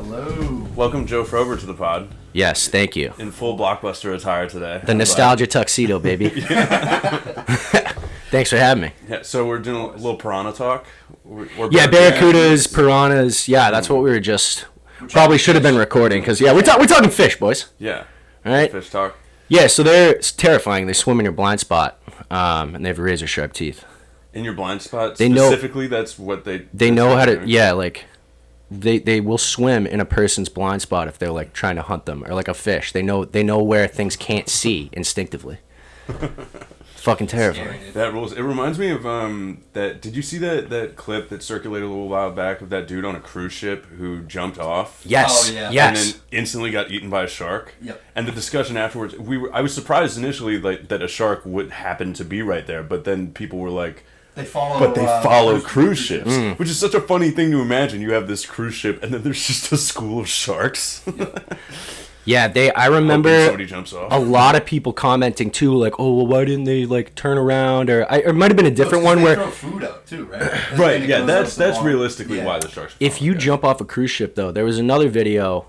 Hello. Welcome Joe Froeber to the pod. Yes, thank you. In full Blockbuster attire today. The nostalgia tuxedo, baby. Thanks for having me. Yeah, so we're doing a little piranha talk. Barracudas, piranhas. Yeah, that's what we were just... Probably should have been recording, because, we're talking fish, boys. Yeah. All right? Fish talk. Yeah, so it's terrifying. They swim in your blind spot, and they have razor-sharp teeth. In your blind spot? They specifically, that's what they... They know how to... Yeah, like... They will swim in a person's blind spot if they're like trying to hunt them, or like a fish. They know where things can't see instinctively. Fucking terrifying. That rules. It reminds me of that. Did you see that clip that circulated a little while back of that dude on a cruise ship who jumped off? Yes. Oh, yeah. Yes. And then instantly got eaten by a shark. Yep. And the discussion afterwards, I was surprised initially that a shark would happen to be right there, but then people were like, they follow cruise ships, which is such a funny thing to imagine. You have this cruise ship, and then there's just a school of sharks. Yeah, I remember somebody jumps off. a lot of people commenting too, like, "Oh, well, why didn't they like turn around?" Or it might have been a different one where throw food out too, right? Right. Yeah, that's realistically why the sharks. If you jump off a cruise ship, though, there was another video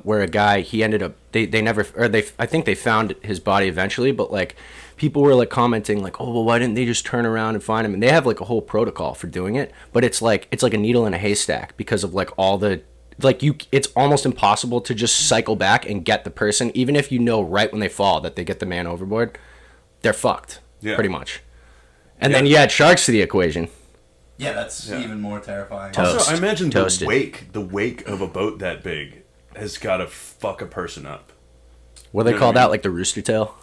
where a guy, he ended up I think they found his body eventually, but like people were like commenting like, "Oh, well, why didn't they just turn around and find him?" And they have like a whole protocol for doing it, but it's like a needle in a haystack because of like all the it's almost impossible to just cycle back and get the person, even if you know right when they fall that they get the man overboard. They're fucked, pretty much. And then you add sharks to the equation. Yeah, that's even more terrifying. Also, I imagine the wake of a boat that big has got to fuck a person up. What do they call that? Like the rooster tail?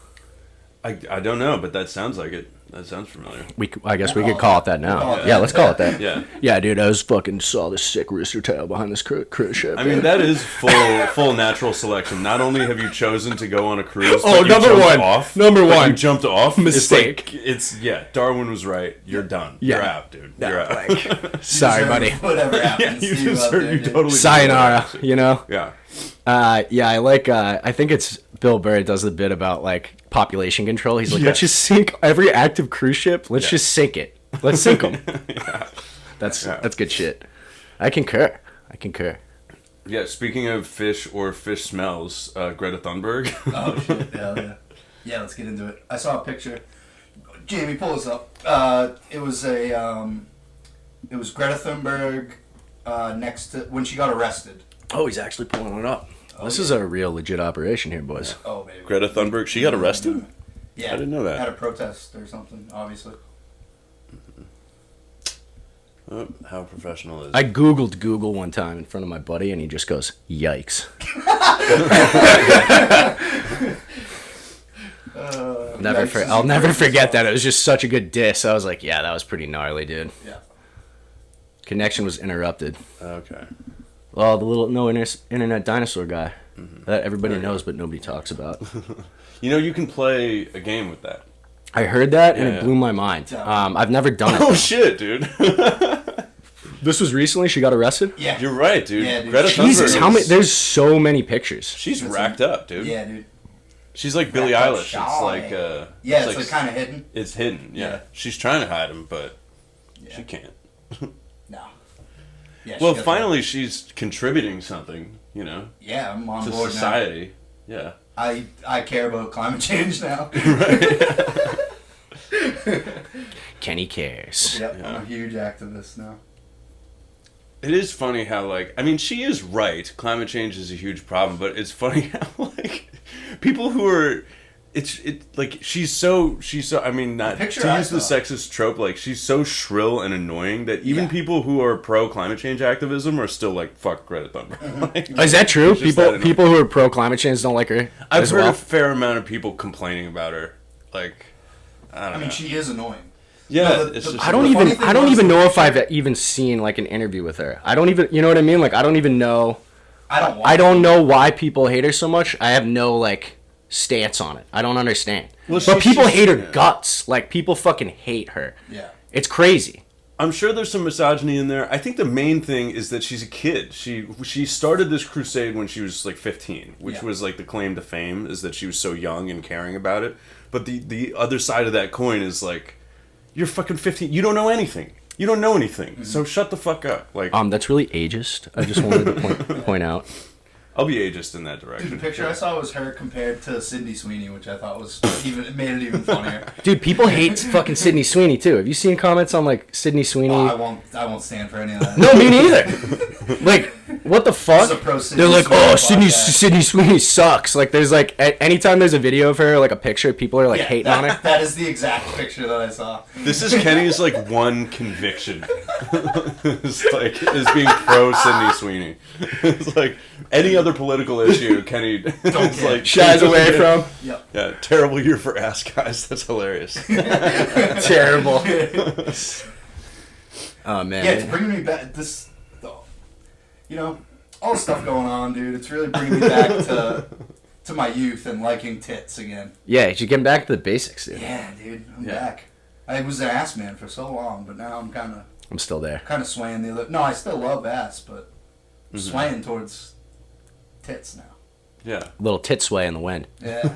I don't know, but that sounds like it. That sounds familiar. I guess we could call it that now. Yeah, let's call it that. Yeah. Yeah, dude, I saw this sick rooster tail behind this cruise ship. I mean, that is full natural selection. Not only have you chosen to go on a cruise, but you jumped off. Mistake. Darwin was right. You're done. Yeah. You're out, dude. You're out. Sorry, buddy. Whatever happens. You totally sayonara, you know? Yeah. I think it's Bill Burr does the bit about like population control. He's like, let's just sink every active cruise ship. Let's just sink it. Let's sink them. That's good shit. I concur. Yeah, speaking of fish or fish smells, Greta Thunberg. Oh shit! Yeah. Let's get into it. I saw a picture. Jamie, pull this up. It was Greta Thunberg next to when she got arrested. Oh, he's actually pulling it up. This is a real legit operation here, boys. Yeah. Oh, baby. Greta Thunberg, she got arrested? Yeah. I didn't know that. At a protest or something, obviously. Oh, how professional is I Googled Google one time in front of my buddy, and he just goes, yikes. I'll never forget that. It was just such a good diss. I was like, yeah, that was pretty gnarly, dude. Yeah. Connection was interrupted. Okay. Well, the little internet dinosaur guy that everybody knows but nobody talks about. You can play a game with that. I heard that and it blew my mind. I've never done it. Oh shit, dude! This was recently. She got arrested. Yeah, you're right, dude. Yeah, dude. Greta Jesus, how many? There's so many pictures. She's racked up, dude. Yeah, dude. She's like Billie Eilish. It's like it's like kind of hidden. It's hidden. Yeah. She's trying to hide him, but she can't. No. Yeah, well, finally, she's contributing something, Yeah, I'm on to board society. now. Yeah. I care about climate change now. Kenny cares. Yep, I'm a huge activist now. It is funny how, she is right. Climate change is a huge problem, but it's funny how, people who are... she's so I mean, not to use the sexist trope, she's so shrill and annoying that even people who are pro climate change activism are still like, fuck Greta Thunberg. Is that true? People who are pro climate change don't like her. I've heard a fair amount of people complaining about her. I don't know. I mean, she is annoying. Yeah, I don't even know if I've even seen an interview with her. I don't even, you know what I mean? I don't even know. I don't know why people hate her so much. I have no stance on it. I don't understand. Well, but people hate her guts. People fucking hate her. Yeah. It's crazy. I'm sure there's some misogyny in there. I think the main thing is that she's a kid. She started this crusade when she was 15, which was the claim to fame, is that she was so young and caring about it. But the other side of that coin is you're fucking 15. You don't know anything. You don't know anything, so shut the fuck up. That's really ageist. I just wanted to point point out. I'll be ageist in that Dude, direction. the picture I saw was her compared to Sydney Sweeney, which I thought was it made it even funnier. Dude, people hate fucking Sydney Sweeney too. Have you seen comments on like Sydney Sweeney? Oh, I won't stand for any of that. No, me neither. Like, what the fuck? This is a pro Sydney They're like, Sweeney oh, podcast. Sydney Sweeney sucks. Like, there's like, anytime there's a video of her, like a picture, people are like Yeah, hating on her. That is the exact picture that I saw. This is Kenny's like one conviction. It's like is being pro Sydney Sweeney. It's like any other political issue, Kenny Don't is care. like Shies away from. Yep. Yeah, terrible year for ass guys. That's hilarious. Terrible. Oh man. Yeah, it's bringing me back. You know, all the stuff going on, dude. It's really bringing me back to my youth and liking tits again. Yeah, you should get back to the basics, dude. Yeah, dude, I'm Yeah. back. I was an ass man for so long, but now I'm kind I'm still there. of swaying the other. No, I still love ass, but I'm swaying towards tits now. Yeah. Little tit sway in the wind. Yeah.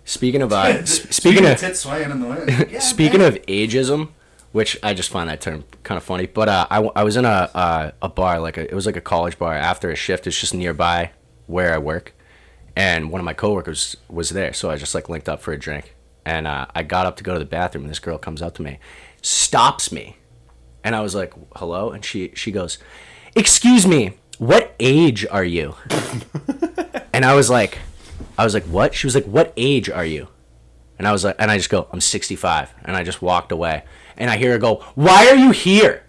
Speaking of Speaking of tits swaying in the wind. Yeah, speaking man. of ageism, which I just find that term kind of funny, but I was in a bar, it was like a college bar after a shift. It's just nearby where I work, and one of my coworkers was there, so I just like linked up for a drink, and I got up to go to the bathroom, and this girl comes up to me, stops me, and I was like, hello, and she goes, excuse me, what age are you? And I was like, what? She was like, what age are you? And I was like, and I just go, I'm 65. And I just walked away. And I hear her go, why are you here?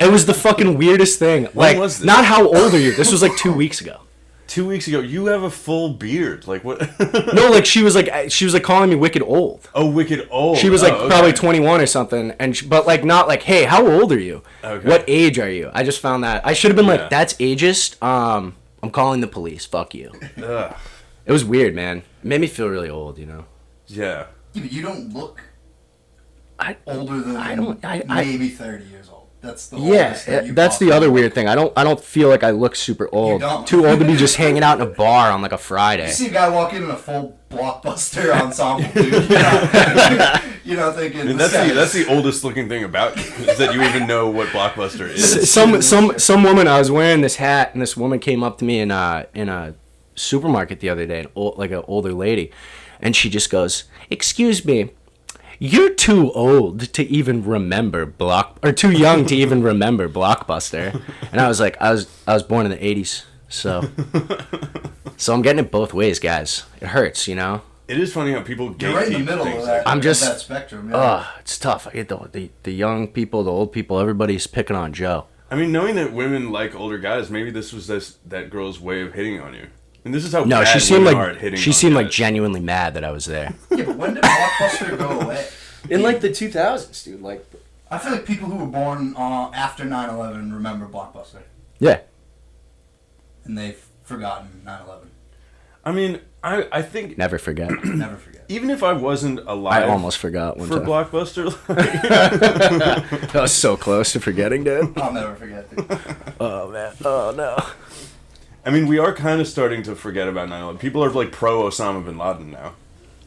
It was the fucking weirdest thing. Like, was this? not how old are you? This was like 2 weeks ago. 2 weeks ago, you have a full beard. Like what? No, like she was like calling me wicked old. Oh, wicked old. She was like okay. probably 21 or something, and but like not like, hey, how old are you? Okay. What age are you? I just found that I should have been Yeah. like, that's ageist. I'm calling the police. Fuck you. Ugh. It was weird, man. It made me feel really old, you know. Yeah. Yeah, but you don't look I older than I maybe 30 years old. That's the Yeah, oldest that you that's the possibly other look. weird thing. I don't feel like I look super old. don't. Too old to be just hanging out in a bar on like a Friday. You see a guy walk in a full blockbuster ensemble, dude. You're not thinking. And this guy that's is- the oldest looking thing about you is that you even know what Blockbuster is. Some woman, I was wearing this hat, and this woman came up to me in a supermarket the other day, like an older lady, and she just goes, "Excuse me, you're too old to even remember too young to even remember Blockbuster." And I was like, I was born in the '80s, so I'm getting it both ways, guys. It hurts, you know. It is funny how people You're right in the gatekeep middle things of that, like I'm of just- that spectrum. Yeah. It's tough. I get the young people, the old people, everybody's picking on Joe. I mean, knowing that women like older guys, maybe this was that girl's way of hitting on you. And this is how No, bad she seemed women are at like hitting she on seemed like guys. genuinely mad that I was there. Yeah, but when did Blockbuster go away? In like the 2000s, dude. Like, I feel like people who were born after 9/11 remember Blockbuster, yeah. and they've forgotten 9/11. I mean, I think Never forget. Never forget. even if I wasn't alive I almost forgot one for time. Blockbuster, I was so close to forgetting, dude. I'll never forget. Dude. Oh man. Oh no. I mean, we are kind of starting to forget about 9/11. People are like pro Osama bin Laden now.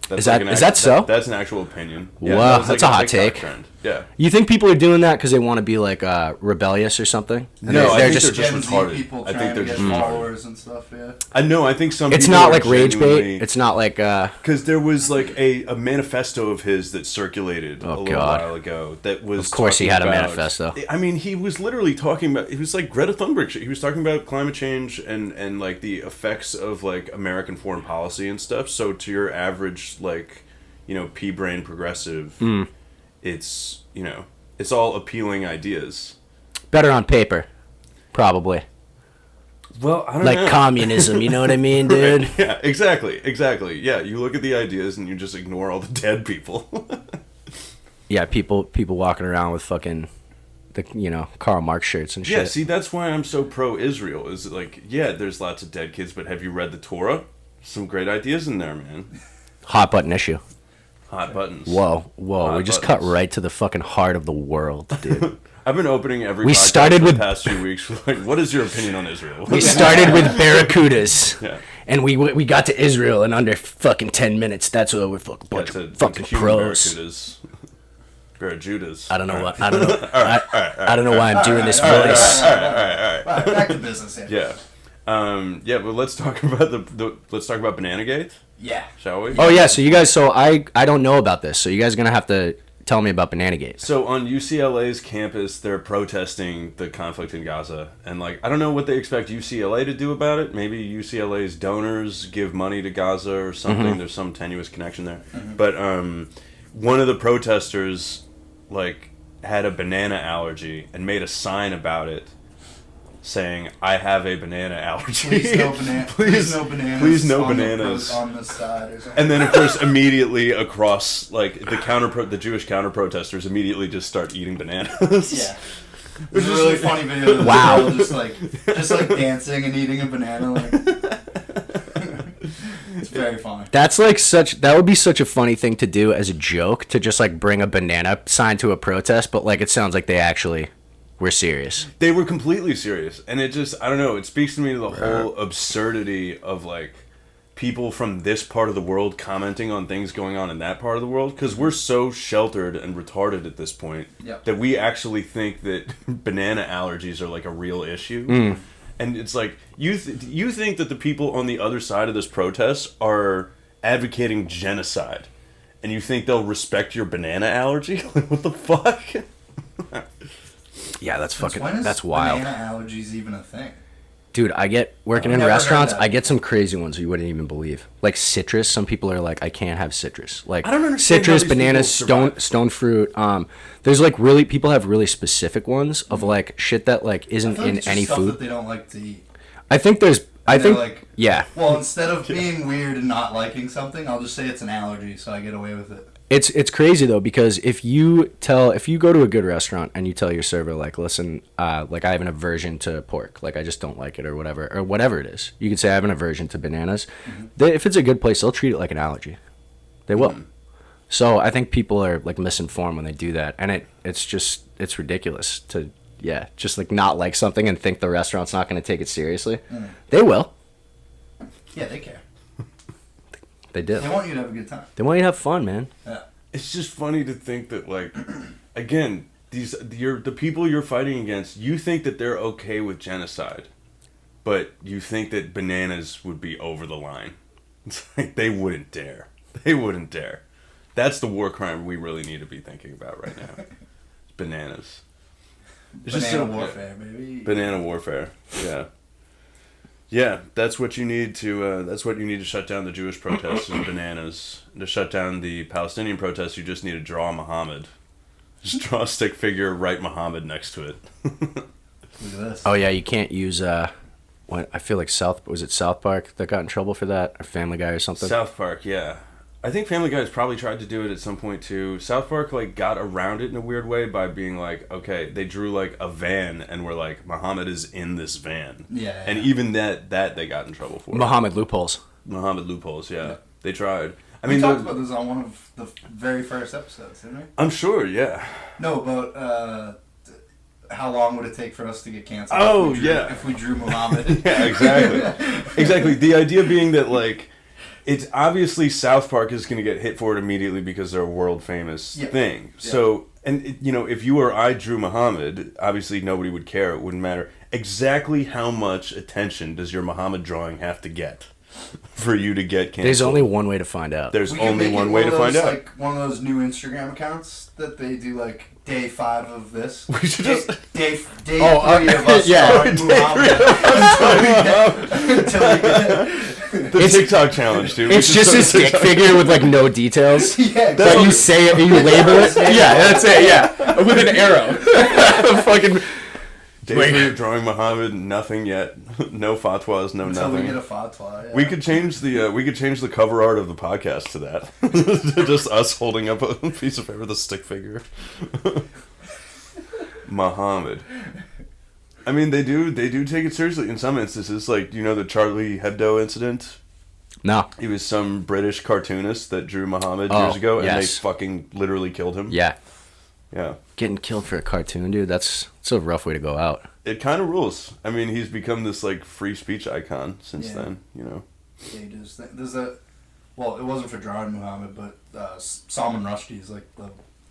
That's Is that- an is that so? That's an actual opinion. Wow, was that's like a hot TikTok take. Trend. Yeah. You think people are doing that because they want to be like rebellious or something? And No, I they're think just. they're just Gen Z retarded. people I trying think they're to get just retarded. followers and stuff. Yeah. I know. I think some. It's people not are like rage genuinely- bait. It's not like. Because there was like a manifesto of his that circulated a little God. while ago. That was Of course he talking had a about- manifesto. I mean, he was literally talking about. He was like Greta Thunberg shit. He was talking about climate change and like the effects of like American foreign policy and stuff. So to your average like, pea brain progressive, it's it's all appealing ideas. Better on paper, probably. Well, I don't Like know. communism, you know what I mean, dude? Yeah, exactly. Yeah, you look at the ideas and you just ignore all the dead people. Yeah, people walking around with fucking the Karl Marx shirts and shit. Yeah, see, that's why I'm so pro-Israel. Is like, yeah, there's lots of dead kids, but have you read the Torah? Some great ideas in there, man. Hot button issue. Hot buttons. Whoa, Hot we just cut buttons. right to the fucking heart of the world, dude. I've been opening every We podcast started for with- the past few weeks with like, what is your opinion on Israel? We started with barracudas, Yeah. and we got to Israel in under fucking 10 minutes. That's what we're fucking bunch It's a of fucking human pros. barracudas. Pair of Judas. I don't know All what. right. I don't know. I don't know why I'm doing this All voice. right, back to business here. Yeah. Yeah, but let's talk about let's talk about Bananagate, Yeah. shall we? Oh yeah, so you guys, I don't know about this, so you guys are gonna have to tell me about Bananagate. So on UCLA's campus, they're protesting the conflict in Gaza, and like I don't know what they expect UCLA to do about it. Maybe UCLA's donors give money to Gaza or something. Mm-hmm. There's some tenuous connection there. Mm-hmm. But one of the protesters like had a banana allergy and made a sign about it, saying, "I have a banana allergy. Please no bananas. Please no on bananas." On the side or something. And then, of course, immediately across, like the Jewish counter protesters immediately just start eating bananas. Yeah, it's a really funny video. Of Wow. girl just like dancing and eating a banana. Like, it's very funny. That's like that would be such a funny thing to do as a joke, to just like bring a banana sign to a protest, but like it sounds like they actually were serious. They were completely serious, and it just, I don't know, it speaks to me to the whole absurdity of like people from this part of the world commenting on things going on in that part of the world, because we're so sheltered and retarded at this point that we actually think that banana allergies are like a real issue. And it's like, you think that the people on the other side of this protest are advocating genocide, and you think they'll respect your banana allergy? Like, what the fuck? Yeah, that's When is that's wild. Banana allergies even a thing? Dude, I get working in never heard restaurants, that. I get some crazy ones you wouldn't even believe. Like citrus, some people are like, I can't have citrus. Like I don't understand citrus, how these bananas, people survive. stone fruit. There's like people have really specific ones of like shit that like I isn't feel like in it's just any stuff food. that they don't like to eat. I think there's And they're like, yeah. well, instead of being weird and not liking something, I'll just say it's an allergy, so I get away with it. It's crazy though, because if you go to a good restaurant and you tell your server like, listen, like I have an aversion to pork, like I just don't like it or whatever it is. You can say I have an aversion to bananas. If it's a good place, they'll treat it like an allergy. They will. So I think people are like misinformed when they do that, and it's ridiculous to just like not like something and think the restaurant's not going to take it seriously. They will. Yeah, they care. They do. They want you to have a good time. They want you to have fun, man. Yeah. It's just funny to think that, like, again, the people you're fighting against, you think that they're okay with genocide, but you think that bananas would be over the line. It's like, they wouldn't dare. They wouldn't dare. That's the war crime we really need to be thinking about right now. Bananas. It's Banana warfare, baby. Banana warfare. Yeah. Yeah, that's what you need to shut down the Jewish protests and bananas. To shut down the Palestinian protests, you just need to draw Muhammad. Just draw a stick figure, write Muhammad next to it. Look at this. Oh yeah, you can't use what I feel like South Park that got in trouble for that, or Family Guy or something. South Park, yeah. I think Family Guy has probably tried to do it at some point too. South Park like got around it in a weird way by being like, okay, they drew like a van and were like, Muhammad is in this van. Yeah. And even that they got in trouble for. Muhammad loopholes. Muhammad loopholes, yeah. They tried. I We mean, talked about this on one of the very first episodes, didn't we? I'm sure, yeah. No, about how long would it take for us to get canceled? Oh, if we drew Muhammad. Yeah, exactly. Exactly. The idea being that, like, it's obviously South Park is going to get hit for it immediately because they're a world famous thing. Yeah. So, and, if you or I drew Muhammad, obviously nobody would care. It wouldn't matter. Exactly how much attention does your Muhammad drawing have to get for you to get canceled? There's only one way to find out. There's We can only make it one way to of find those, out. Like one of those new Instagram accounts that they do like day 5 of this. We should day, just- day 3 Oh, of us yeah. drawing Muhammad until we get The TikTok challenge, dude. It's just a stick figure with like no details. yeah, But you say it and you label it. Yeah, that's it. Yeah, with an arrow. Fucking. Day 3 of drawing Muhammad, nothing yet. No fatwas, no until nothing. we get a fatwa. Yeah. We could change the cover art of the podcast to that. Just us holding up a piece of paper with a stick figure. Muhammad. I mean, they do take it seriously in some instances. Like, the Charlie Hebdo incident? No. He was some British cartoonist that drew Muhammad Oh, years ago, and they yes. fucking literally killed him. Yeah. Yeah. Getting killed for a cartoon, dude. It's a rough way to go out. It kind of rules. I mean, he's become this, like, free speech icon since then, Yeah, he does. There's a... Well, it wasn't for drawing Muhammad, but Salman Rushdie is like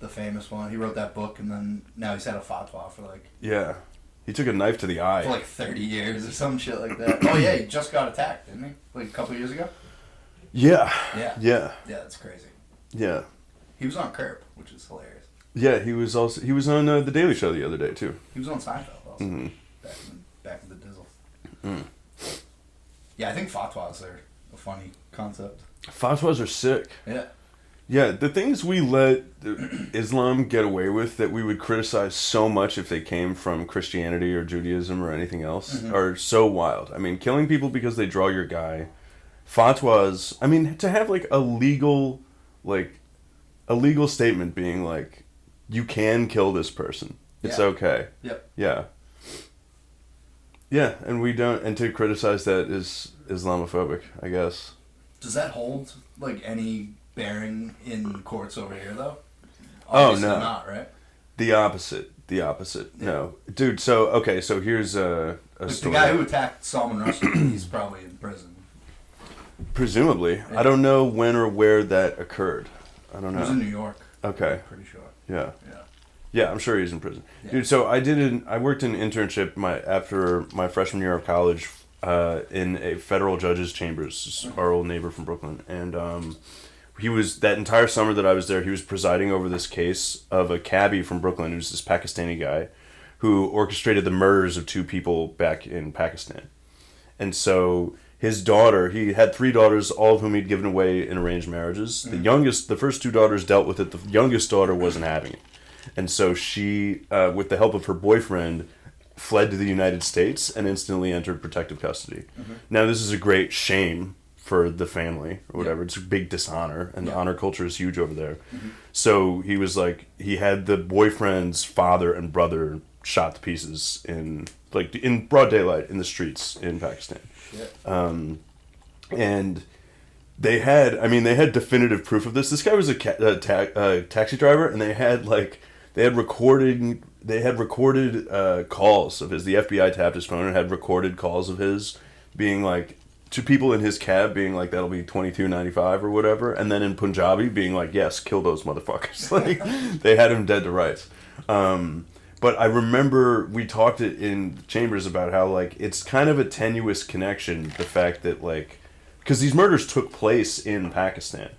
the the famous one. He wrote that book, and then now he's had a fatwa for like Yeah. He took a knife to the eye. for like 30 years or some shit like that. Oh yeah, he just got attacked, didn't he? Like a couple years ago. Yeah. Yeah. Yeah. Yeah, that's crazy. Yeah. He was on Curb, which is hilarious. Yeah, he was on The Daily Show the other day too. He was on Seinfeld also. Mm-hmm. Back in the dizzle. Yeah, I think fatwas are a funny concept. Fatwas are sick. Yeah. Yeah, the things we let Islam get away with that we would criticize so much if they came from Christianity or Judaism or anything else are so wild. I mean, killing people because they draw your guy. Fatwas, I mean, to have like a legal statement being like, you can kill this person. It's okay. Yep. Yeah. Yeah, and we don't, and to criticize that is Islamophobic, I guess. Does that hold like any bearing in courts over here though? Oh, Obviously no. not, right? The opposite. Yeah. No. Dude, so here's a Like story. the guy who attacked Salman Rushdie, he's probably in prison. Presumably. Yeah. I don't know when or where that occurred. I don't He was know. in New York. Okay. Pretty sure. Yeah. Yeah. Yeah, I'm sure he's in prison. Yeah. Dude, so I worked an internship after my freshman year of college in a federal judge's chambers, our old neighbor from Brooklyn. And he was, that entire summer that I was there, he was presiding over this case of a cabbie from Brooklyn, who's this Pakistani guy, who orchestrated the murders of 2 people back in Pakistan. And so his daughter, he had 3 daughters, all of whom he'd given away in arranged marriages. The first 2 daughters dealt with it. The youngest daughter wasn't having it. And so she, with the help of her boyfriend, fled to the United States and instantly entered protective custody. Now, this is a great shame for the family or whatever. It's a big dishonor, and the honor culture is huge over there. So he was like, he had the boyfriend's father and brother shot to pieces in broad daylight in the streets in Pakistan. Shit. And they had definitive proof of this. This guy was a taxi driver, and they had recorded calls of his. The FBI tapped his phone and had recorded calls of his being like, to people in his cab being like, that'll be $22.95 or whatever, and then in Punjabi being like, yes, kill those motherfuckers. Like, they had him dead to rights. But I remember we talked in chambers about how like it's kind of a tenuous connection, the fact that like, because these murders took place in Pakistan.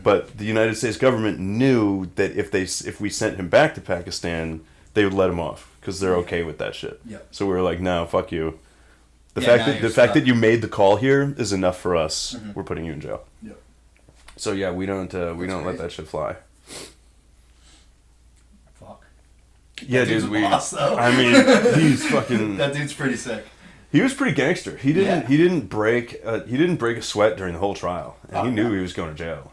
But the United States government knew that if we sent him back to Pakistan, they would let him off because they're okay with that shit. Yep. So we were like, no, fuck you. The Yeah, fact that you made the call here is enough for us. Mm-hmm. We're putting you in jail. Yep. So yeah, we don't let crazy. that shit fly. Fuck. Yeah, That dude's dude. a boss, though. I mean, he's fucking. That dude's pretty sick. He was pretty gangster. He didn't break a sweat during the whole trial, and he knew he was going to jail.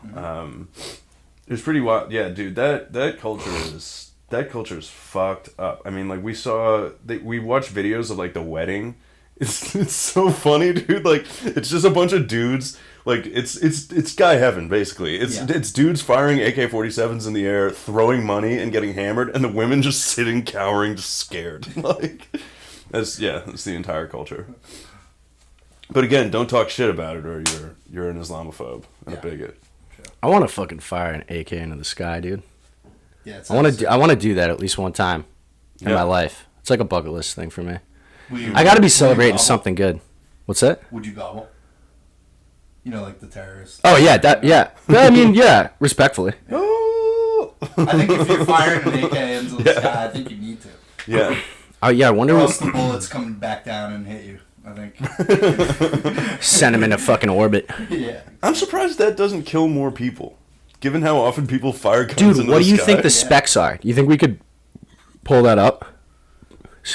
It was pretty wild. Yeah, dude. That culture is fucked up. I mean, like we watched videos of like the wedding. It's so funny, dude. Like it's just a bunch of dudes. Like it's guy heaven basically. It's dudes firing AK-47s in the air, throwing money and getting hammered, and the women just sitting cowering, just scared. Like. That's the entire culture. But again, don't talk shit about it, or you're an Islamophobe and a bigot. I want to fucking fire an AK into the sky, dude. Yeah, it's I want to do that at least one time in Yeah. my life. It's like a bucket list thing for me. I I got to be celebrating something good. What's that? Would you gobble? You know, like the terrorists. Oh yeah, I mean, yeah, respectfully. Oh! I think if you're firing an AK into the sky, I think you need to. Yeah. Oh yeah, I wonder Or what else the bullets come back down and hit you, I think. send him into fucking orbit. Yeah. I'm surprised that doesn't kill more people, given how often people fire guns Dude, into what the do you sky. think the specs are? You think we could pull that up?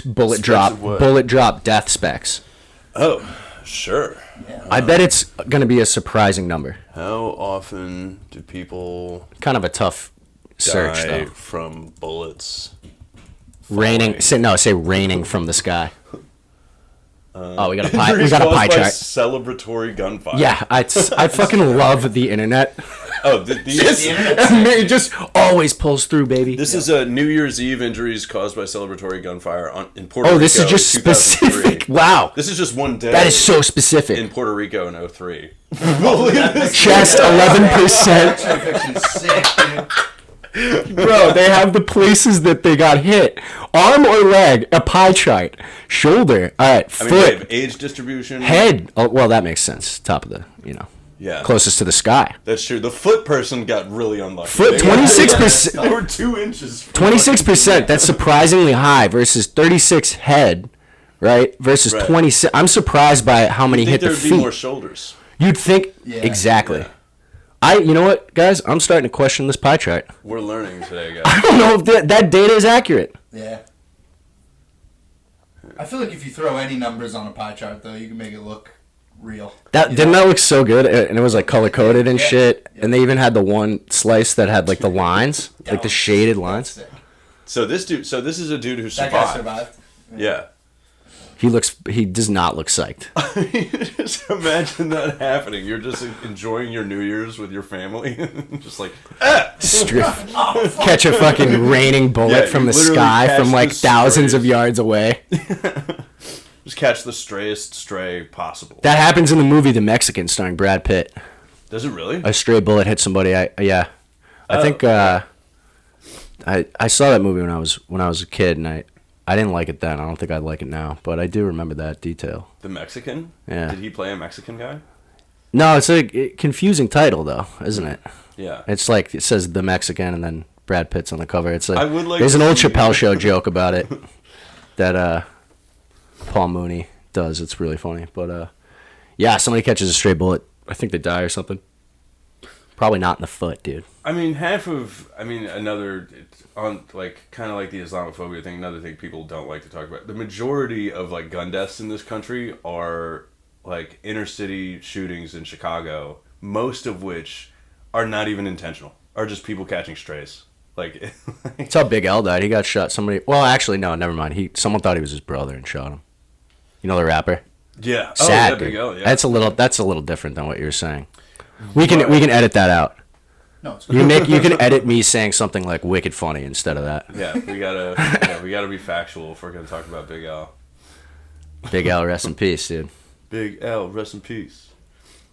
Bullet Specs of what? drop, death specs. Oh, sure. Yeah. I bet it's gonna be a surprising number. How often do people Kind of a tough search die though. from bullets? Raining. Say raining from the sky. We got a pie. We Injuries got a caused pie by chart. Celebratory gunfire. Yeah, I fucking love the internet. Oh, It just always pulls through, baby. This is a New Year's Eve injuries caused by celebratory gunfire in Puerto Rico. Oh, this is just in 2003. specific. Wow, This is just one day. that is so specific. in Puerto Rico in 2003. Chest 11%. That picture's sick, dude. Bro, they have the places that they got hit. Arm or leg, a pie chart. Shoulder, all right, I mean, foot, Dave, age distribution. head. Oh, well, that makes sense. Top of the, Yeah. closest to the sky. That's true. The foot person got really unlucky. Foot, 26%. They were 2 inches. from 26%. That's surprisingly high versus 36 head, right? Versus Right. 26. I'm surprised by how many I think hit there the would be feet. more shoulders. You'd think Yeah. exactly. Yeah. You know what, guys? I'm starting to question this pie chart. We're learning today, guys. I don't know if that data is accurate. Yeah. I feel like if you throw any numbers on a pie chart, though, you can make it look real. Didn't that look so good? And it was like color coded and Yeah. shit. Yeah. And they even had the one slice that had like the lines, like the shaded lines. Sick. So this is a dude who That guy survived. survived. Yeah. He does not look psyched. Just imagine that happening. You're just enjoying your New Year's with your family. Just like, Catch a fucking raining bullet Yeah, from you the literally sky catch from like the thousands of strays. yards away. just catch the strayest stray possible. That happens in the movie The Mexican starring Brad Pitt. Does it really? A stray bullet hit somebody. I think I saw that movie when I was a kid, and I didn't like it then. I don't think I'd like it now, but I do remember that detail. The Mexican? Yeah. Did he play a Mexican guy? No, it's a confusing title though, isn't it? Yeah. It's like it says The Mexican and then Brad Pitt's on the cover. It's like I would like there's to an old see- Chappelle Show joke about it that Paul Mooney does. It's really funny, but yeah, somebody catches a stray bullet. I think they die or something. Probably not in the foot, dude. I mean, another on like kind of like the Islamophobia thing. Another thing people don't like to talk about. The majority of like gun deaths in this country are like inner city shootings in Chicago. Most of which are not even intentional. Are just people catching strays. Like, That's how Big L died. He got shot. Well, actually, no, never mind. Someone thought he was his brother and shot him. You know the rapper? yeah. Sad. Oh, yeah, Big dude. L, yeah. That's a little different than what you were saying. We can edit that out. No, it's You can edit me saying something like wicked funny instead of that. Yeah, we gotta be factual if we're gonna talk about Big L. Big L, rest in peace, dude. Big L, rest in peace.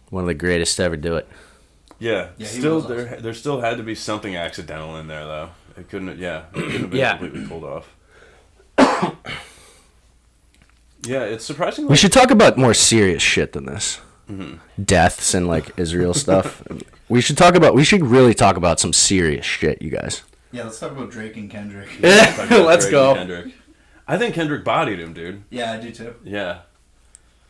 One of the greatest to ever do it. Yeah, Yeah, he still was awesome. there still had to be something accidental in there though. It couldn't have been Yeah. completely pulled off. Yeah, it's surprisingly. We should talk about more serious shit than this. Mm-hmm. Deaths and like Israel stuff. We should really talk about some serious shit, you guys. Yeah, let's talk about Drake and Kendrick. talk about Let's Drake go. and Kendrick. I think Kendrick bodied him, dude. Yeah, I do too. Yeah.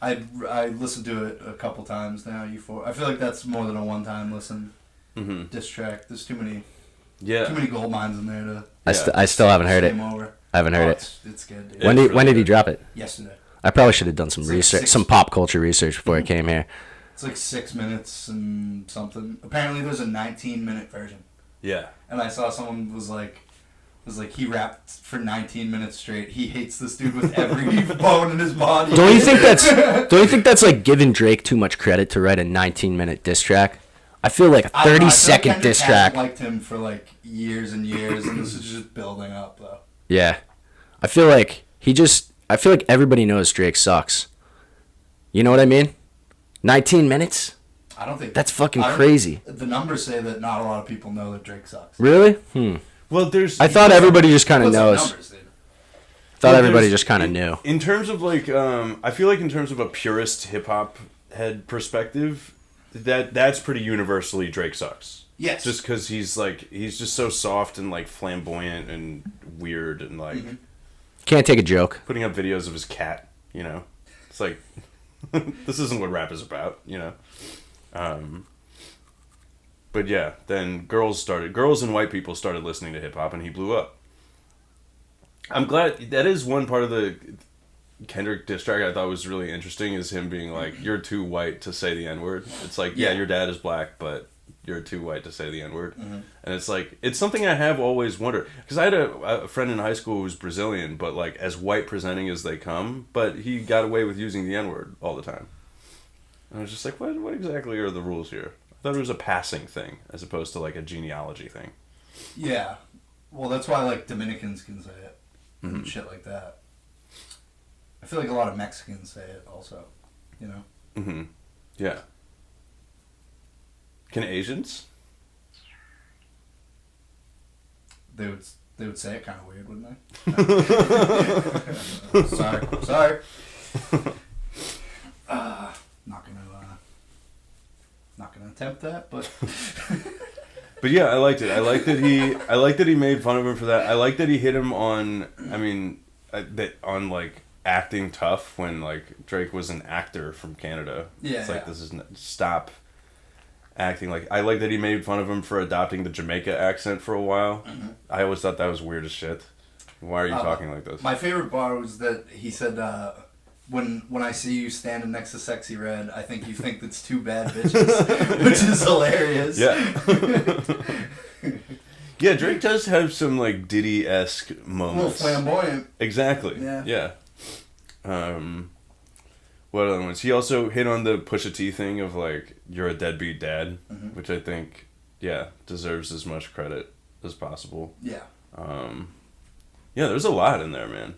I listened to it a couple times now. I feel like that's more than a one-time listen. Mm-hmm. Diss track. There's too many Yeah. gold mines in there to. I still haven't heard it. Game over. I haven't heard Oh, it. It's good. Dude. Yeah. When it's did really he good. drop it? Yesterday. I probably should have done some It's like research, 6 some pop culture research before I came here. It's like 6 minutes and something. Apparently, there's a 19-minute version, Yeah. and I saw someone was like he rapped for 19 minutes straight. He hates this dude with every bone in his body. Don't you think that's like giving Drake too much credit to write a 19-minute diss track? I feel like a I don't know, I feel like 30-second Kendrick diss hasn't track. liked him for like years and years, and this is just building up though. Yeah. I feel like everybody knows Drake sucks. You know what I mean? 19 minutes? I don't think That's fucking I don't- crazy. The numbers say that not a lot of people know that Drake sucks. Really? Well, there's. I thought everybody just kind of What's up knows. numbers, dude? Thought Well, everybody there's- just kind of knew. In terms of like, I feel like in terms of a purist hip hop head perspective, that's pretty universally Drake sucks. Yes. Just because he's just so soft and like flamboyant and weird and like Can't take a joke. putting up videos of his cat. You know, it's like this isn't what rap is about. You know. But yeah, then girls and white people started listening to hip hop, and he blew up. I'm glad that is one part of the Kendrick diss track I thought was really interesting is him being like, "You're too white to say the N-word." It's like, yeah, Yeah. your dad is black, but you're too white to say the N-word. Mm-hmm. And it's like, it's something I have always wondered. Because I had a friend in high school who was Brazilian, but like as white presenting as they come, but he got away with using the N-word all the time. And I was just like, what exactly are the rules here? I thought it was a passing thing as opposed to like a genealogy thing. Yeah. Well, that's why like Dominicans can say it and shit like that. I feel like a lot of Mexicans say it also. You know. Mm-hmm. Yeah. Can Asians? they would say it kind of weird, wouldn't they? Sorry. Not gonna attempt that, but. But yeah, I liked it. I like that he made fun of him for that. I like that he hit him on. I mean, on like acting tough when like Drake was an actor from Canada. Yeah. It's like stop acting like. I like that he made fun of him for adopting the Jamaica accent for a while. Mm-hmm. I always thought that was weird as shit. Why are you talking like this? My favorite bar was that he said, when I see you standing next to Sexy Red, I think you think that's two bad bitches, which is hilarious. Yeah. Yeah, Drake does have some like Diddy-esque moments. A little flamboyant. Exactly. Yeah. What other ones? He also hit on the Pusha T thing of like, you're a deadbeat dad, which I think, deserves as much credit as possible. Yeah. Yeah, there's a lot in there, man.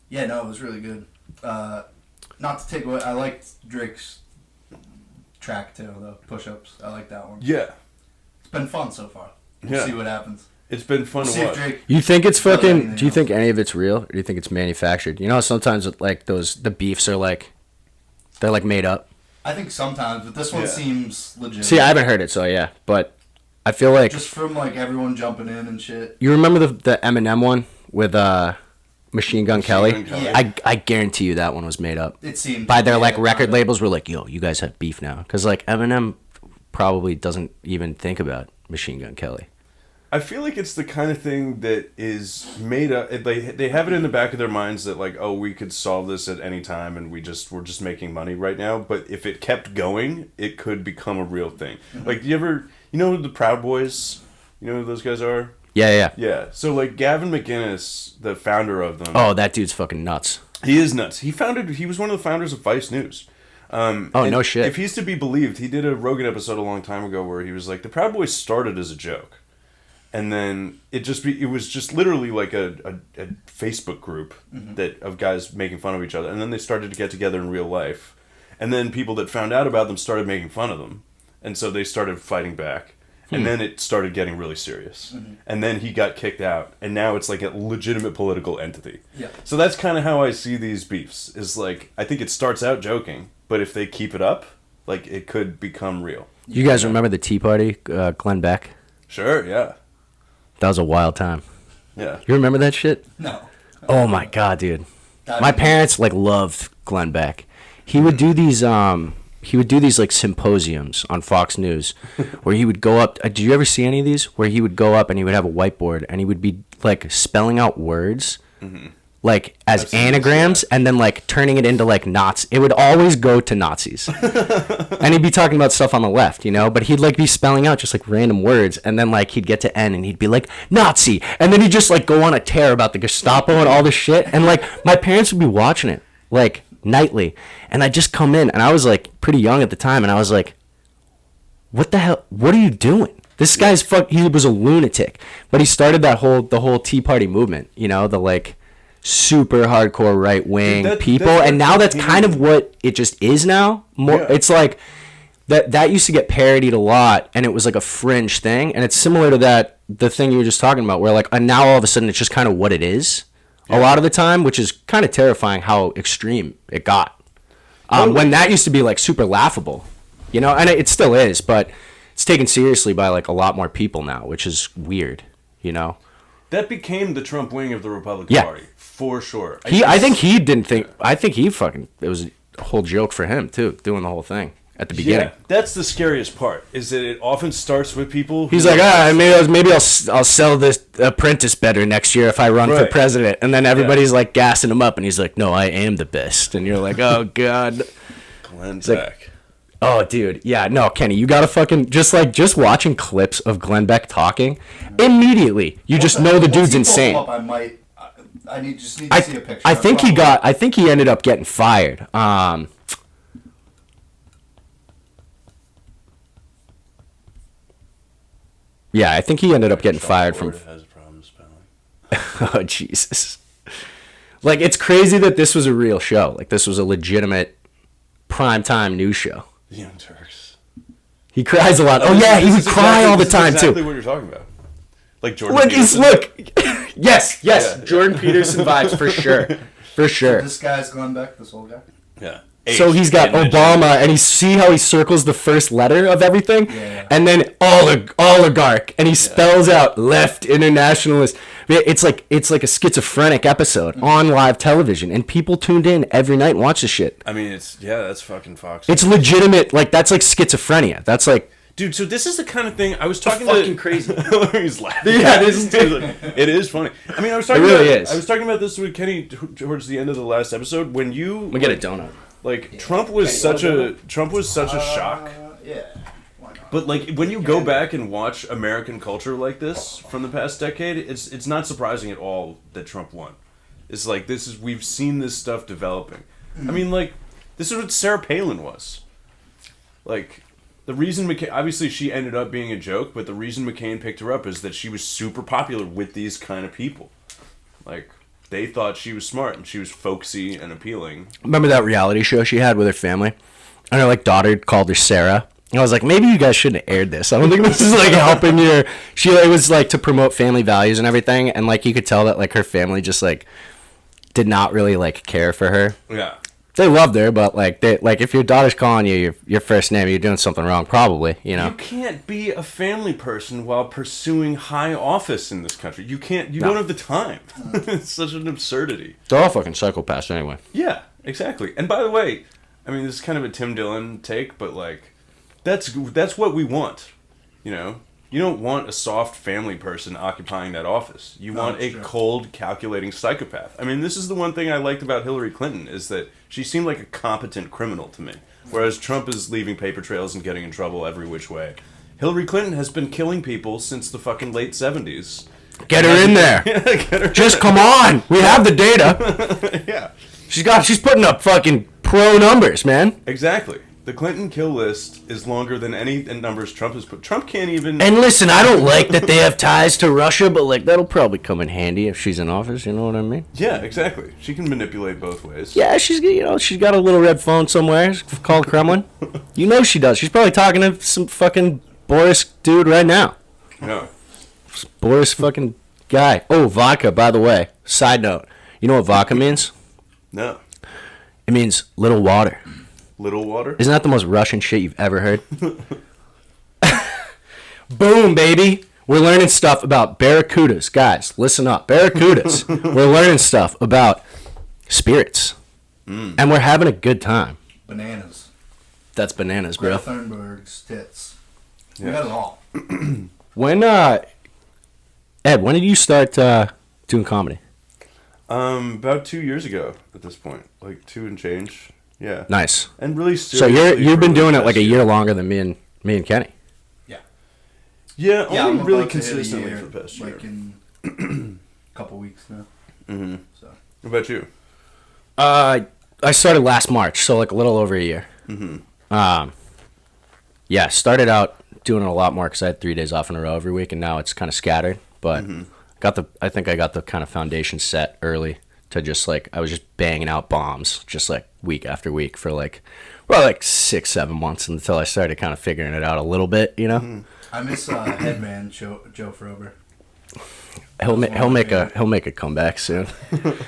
Yeah, no, it was really good. Not to take away, I liked Drake's track too, the push-ups. I like that one. Yeah. It's been fun so far. We'll see what happens. It's been fun to watch. You think it's fucking... Do you think any of it's real, or do you think it's manufactured? You know, sometimes like the beefs are like, they're like made up. I think sometimes, but this one seems legit. See, I haven't heard it, so yeah, but I feel like just from like everyone jumping in and shit. You remember the Eminem one with Machine Gun Kelly? Yeah. I guarantee you that one was made up. It seemed by their like record labels were like, yo, you guys have beef now, because like Eminem probably doesn't even think about Machine Gun Kelly. I feel like it's the kind of thing that is made up. They have it in the back of their minds that like, oh, we could solve this at any time, and we're just making money right now. But if it kept going, it could become a real thing. Mm-hmm. Like, you know who the Proud Boys? You know who those guys are? Yeah. So like Gavin McInnes, the founder of them. Oh, that dude's fucking nuts. He is nuts. He was one of the founders of Vice News. No shit. If he's to be believed, he did a Rogan episode a long time ago where he was like, the Proud Boys started as a joke. And then it was just literally like a Facebook group of guys making fun of each other. And then they started to get together in real life. And then people that found out about them started making fun of them. And so they started fighting back. And then it started getting really serious. Mm-hmm. And then he got kicked out. And now it's like a legitimate political entity. Yeah. So that's kind of how I see these beefs. Is like, I think it starts out joking. But if they keep it up, like, it could become real. You guys remember the Tea Party, Glenn Beck? Sure, yeah. That was a wild time. Yeah. You remember that shit? No. Oh my god, dude. My parents like loved Glenn Beck. He would do these like symposiums on Fox News where he would go up. Did you ever see any of these? Where he would go up and he would have a whiteboard and he would be like spelling out words like as anagrams and then like turning it into like Nazis. It would always go to Nazis. And he'd be talking about stuff on the left, you know, but he'd like be spelling out just like random words, and then like he'd get to N and he'd be like Nazi, and then he'd just like go on a tear about the Gestapo and all this shit. And like my parents would be watching it like nightly, and I'd just come in, and I was like pretty young at the time, and I was like, what the hell, what are you doing? This guy's he was a lunatic. But he started the whole Tea Party movement, you know, the like super hardcore right wing people, and now that's kind of what it just is now. It's like that used to get parodied a lot, and it was like a fringe thing, and it's similar to the thing you were just talking about, where like now all of a sudden it's just kind of what it is a lot of the time, which is kind of terrifying how extreme it got. When that used to be like super laughable, you know, and it still is, but it's taken seriously by like a lot more people now, which is weird, you know. That became the Trump wing of the Republican Party, for sure. I think he it was a whole joke for him too, doing the whole thing at the beginning. Yeah, that's the scariest part, is that it often starts with people He's like, maybe I'll sell this Apprentice better next year if I run for president. And then everybody's like gassing him up, and he's like, no, I am the best. And you're like, oh god. Glenn Beck. Oh, dude. Yeah, no, Kenny, you gotta fucking... Just watching clips of Glenn Beck talking, immediately, you just know the dude's insane. I need to see a picture. I think he ended up getting fired. Yeah, I think he ended up getting fired from... has a problem spelling. Oh, Jesus. Like, it's crazy that this was a real show. Like, this was a legitimate primetime news show. The Young Turks. He cries a lot. Oh, yeah, he would cry all the time, too. Exactly what you're talking about. Like Jordan Look, Peterson. Yes. Yeah. Jordan Peterson vibes for sure. For sure. This guy's Glenn Beck, this old guy. Yeah. So he's got Obama, and see how he circles the first letter of everything, and then oligarch, and he spells out left internationalist. It's like a schizophrenic episode on live television, and people tuned in every night and watched the shit. I mean, that's fucking Fox. It's legitimate. Like that's like schizophrenia. That's like. Dude, so this is the kind of thing I was talking fucking crazy. He's laughing. Yeah, it is. It is funny. I mean, I was talking. It really about, is. I was talking about this with Kenny towards the end of the last episode when you. We get a donut. Like Trump was such a shock. Yeah. Why not? But like when you go back and watch American culture like this from the past decade, it's not surprising at all that Trump won. It's like we've seen this stuff developing. I mean, like this is what Sarah Palin was. Like. The reason obviously she ended up being a joke, but the reason McCain picked her up is that she was super popular with these kind of people. Like, they thought she was smart and she was folksy and appealing. Remember that reality show she had with her family? And her like daughter called her Sarah. And I was like, maybe you guys shouldn't have aired this. I don't think this is like helping your. It was like to promote family values and everything, and like you could tell that like her family just like did not really like care for her. Yeah. They loved her, but like if your daughter's calling you your first name, you're doing something wrong, probably. You know. You can't be a family person while pursuing high office in this country. You can't. You don't have the time. It's such an absurdity. They're all fucking psychopaths anyway. Yeah, exactly. And by the way, I mean this is kind of a Tim Dillon take, but like, that's what we want. You know, you don't want a soft family person occupying that office. You want a cold, calculating psychopath. I mean, this is the one thing I liked about Hillary Clinton is that she seemed like a competent criminal to me. Whereas Trump is leaving paper trails and getting in trouble every which way. Hillary Clinton has been killing people since the fucking late 70s. Get her in there. Just come on. We have the data. Yeah. She's putting up fucking pro numbers, man. Exactly. The Clinton kill list is longer than any numbers Trump has put. Trump can't even... And listen, I don't like that they have ties to Russia, but like that'll probably come in handy if she's in office, you know what I mean? Yeah, exactly. She can manipulate both ways. Yeah, she's got a little red phone somewhere called Kremlin. You know she does. She's probably talking to some fucking Boris dude right now. No. Boris fucking guy. Oh, vodka, by the way. Side note. You know what vodka means? No. It means little water. Little water? Isn't that the most Russian shit you've ever heard? Boom, baby. We're learning stuff about barracudas. Guys, listen up. Barracudas. We're learning stuff about spirits. And we're having a good time. Bananas. That's bananas, bro. Greta Thunberg's tits. We got it all. When, Ed, when did you start doing comedy? About 2 years ago at this point. Like 2 and change. Yeah. Nice. And really So seriously you've been for doing it the like a past year longer than me and Kenny. Yeah. Yeah, only I'm really about to hit a consistently year, for the past year. like in a couple weeks now. Mm-hmm. So. What about you? I started last March, so like a little over a year. Mm-hmm. Yeah, started out doing it a lot more because I had 3 days off in a row every week, and now it's kind of scattered. But I think I got the kind of foundation set early to just like I was just banging out bombs just like week after week for like 6-7 months until I started kind of figuring it out a little bit, you know. I miss Headman Joe Froeber. He'll make a comeback soon.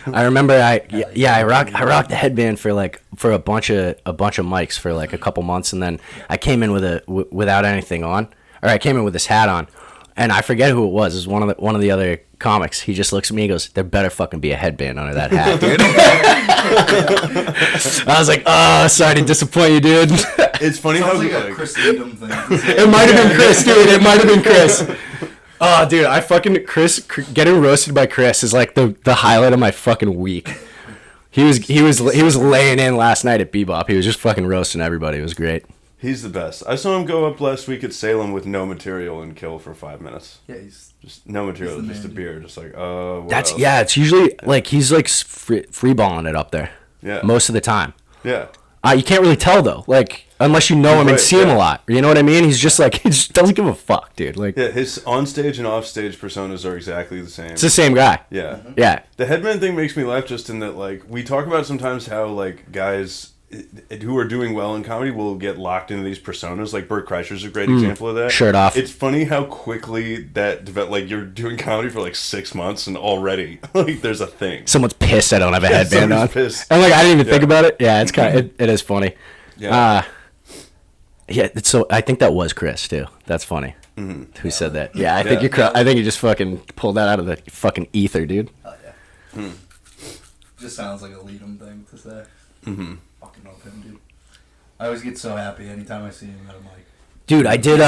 I remember I rocked the headband for a bunch of mics for like a couple months, and then I came in without anything on, or I came in with this hat on, and I forget who it was. It was one of the other comics. He just looks at me and goes, "There better fucking be a headband under that hat, dude." I was like, "Oh, sorry to disappoint you, dude." It's funny Sounds how like a Chris Needham thing. It might have been Chris, dude. It might have been Chris. Oh, dude, I fucking getting roasted by Chris is like the highlight of my fucking week. He was laying in last night at Bebop. He was just fucking roasting everybody. It was great. He's the best. I saw him go up last week at Salem with no material and kill for 5 minutes. Yeah, he's Just no material, the just a man, beer. Just like, It's usually like he's like freeballing it up there. Yeah. Most of the time. Yeah. You can't really tell though, like unless you know him and Right, see him a lot. You know what I mean? He's just like he just doesn't give a fuck, dude. Like Yeah, his onstage and offstage personas are exactly the same. it's the same guy. Yeah. Yeah. The headman thing makes me laugh just in that, like, we talk about sometimes how, like, guys who are doing well in comedy will get locked into these personas. Like Bert Kreischer's a great example of that. Shirt off. It's funny how quickly that like you're doing comedy for like 6 months and already like there's a thing. Someone's pissed I don't have a headband on. Pissed. And like I didn't even think about it. Yeah, it's kind of it is funny. Yeah. Yeah, so I think that was Chris too. That's funny. Who said that? Yeah, I think I think you just fucking pulled that out of the fucking ether, dude. Hell yeah. Just sounds like a Leadham thing to say. Fucking love him, dude. I always get so happy anytime I see him at a mic. Dude, I did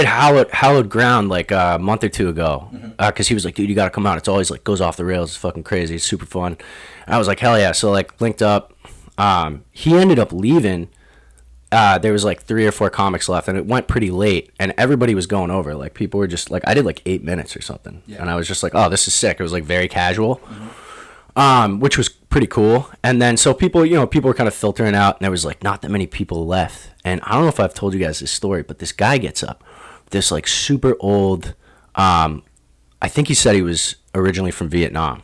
Hallowed Ground like a month or two ago because he was like, dude, you gotta come out. It's always like goes off the rails. It's fucking crazy. It's super fun. I was like, hell yeah. So like linked up. He ended up leaving. There was like 3 or 4 comics left, and it went pretty late, and everybody was going over. Like people were just like, I did like 8 minutes or something, and I was just like, oh, this is sick. It was like very casual, which was pretty cool. And then so people were kind of filtering out, and there was like not that many people left. And I don't know if I've told you guys this story, but this guy gets up, this like super old. I think he said he was originally from Vietnam.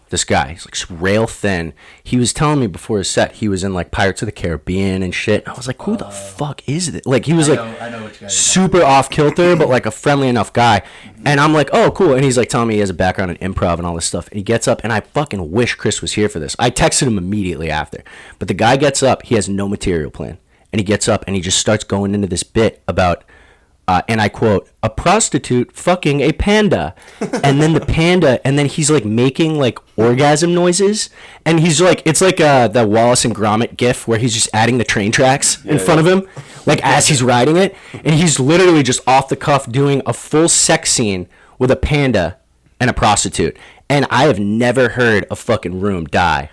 This guy, he's like rail thin. He was telling me before his set he was in like Pirates of the Caribbean and shit. And I was like, who the fuck is this? Like he was I know which guy super off kilter, but like a friendly enough guy. And I'm like, oh, cool. And he's like telling me he has a background in improv and all this stuff. And he gets up, and I fucking wish Chris was here for this. I texted him immediately after. But the guy gets up, he has no material plan. And he gets up and he just starts going into this bit about, and I quote, a prostitute fucking a panda. And then the panda, and then he's like making like orgasm noises. And he's like, it's like the Wallace and Gromit gif where he's just adding the train tracks in front of him, like as he's riding it. And he's literally just off the cuff doing a full sex scene with a panda and a prostitute. And I have never heard a fucking room die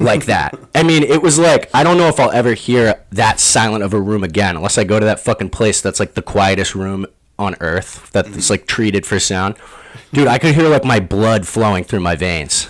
like that. I mean, it was like, I don't know if I'll ever hear that silent of a room again, unless I go to that fucking place that's like the quietest room on earth that's like treated for sound. Dude, I could hear like my blood flowing through my veins.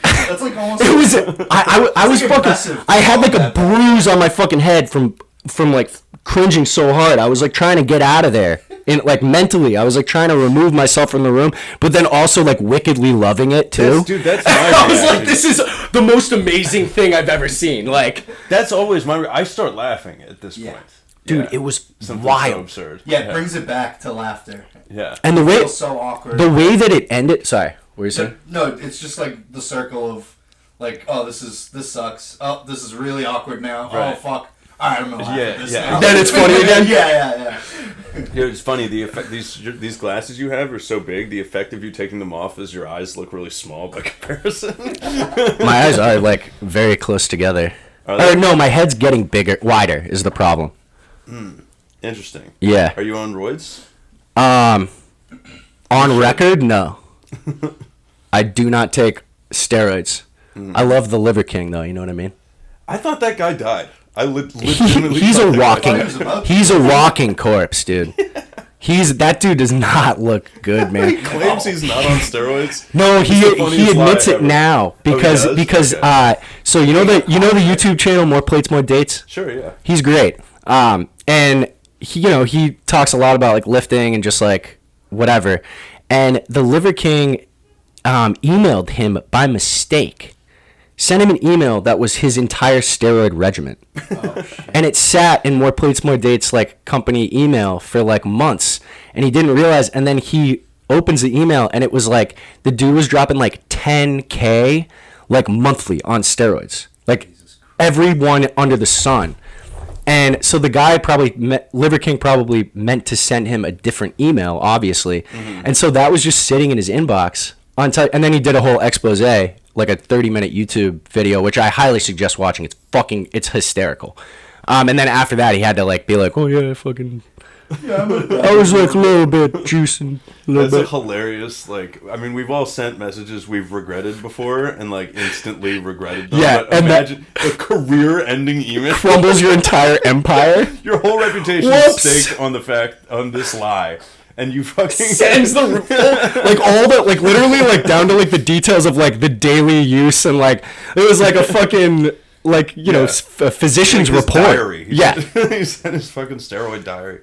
That's like almost. It was. I was fucking. I had like a bruise on my fucking head from like cringing so hard. I was like trying to get out of there. In like mentally, I was like trying to remove myself from the room, but then also like wickedly loving it too. That's my I was reaction. like, this is the most amazing thing I've ever seen. Like, That's always my. I start laughing at this point. dude, Yeah. it was Something wild. so absurd. Yeah, it brings it back to laughter. Yeah. And the It way feels so awkward. that it ended. Sorry, what were you saying? No, it's just like the circle of like, oh, this sucks. Oh, this is really awkward now. Right. Oh, fuck. All right, I'm gonna laugh at this Yeah. now. Then it's funny again? Yeah. Yeah, it's funny. The effect these glasses you have are so big. The effect of you taking them off is your eyes look really small by comparison. My eyes are like very close together. Are they? Or no, my head's getting wider is the problem. Interesting. Yeah. Are you on roids? On record, no. I do not take steroids. I love the Liver King though. You know what I mean? I thought that guy died. I legitimately. He's thought a that guy walking. died. He's a walking corpse, dude. That dude does not look good, man. Claims he's not on steroids. No, It's he the funniest admits lie it ever. now he because does? Okay. so you know the YouTube channel More Plates More Dates. Sure, yeah. He's great. And he talks a lot about like lifting and just like whatever. And the Liver King emailed him by mistake. Sent him an email that was his entire steroid regimen. Oh, shit. And it sat in More Plates More Dates like company email for like months, and he didn't realize. And then he opens the email, and it was like the dude was dropping like 10K like monthly on steroids, like everyone under the sun. And so the guy Liver King probably meant to send him a different email, obviously, and so that was just sitting in his inbox and then he did a whole expose, like a 30-minute YouTube video, which I highly suggest watching. It's hysterical. And then after that, he had to like be like, oh yeah, I was like a little bit juicing, a little That's a bit. hilarious, like, I mean, we've all sent messages we've regretted before and, like, instantly regretted them. Yeah, but and imagine a career-ending email. Crumbles your entire empire. Your whole reputation Whoops. is staked on this lie. And you fucking... Sends the like all the like literally like down to like the details of like the daily use and like it was like a fucking like a physician's His report. diary. Yeah. He sent his fucking steroid diary.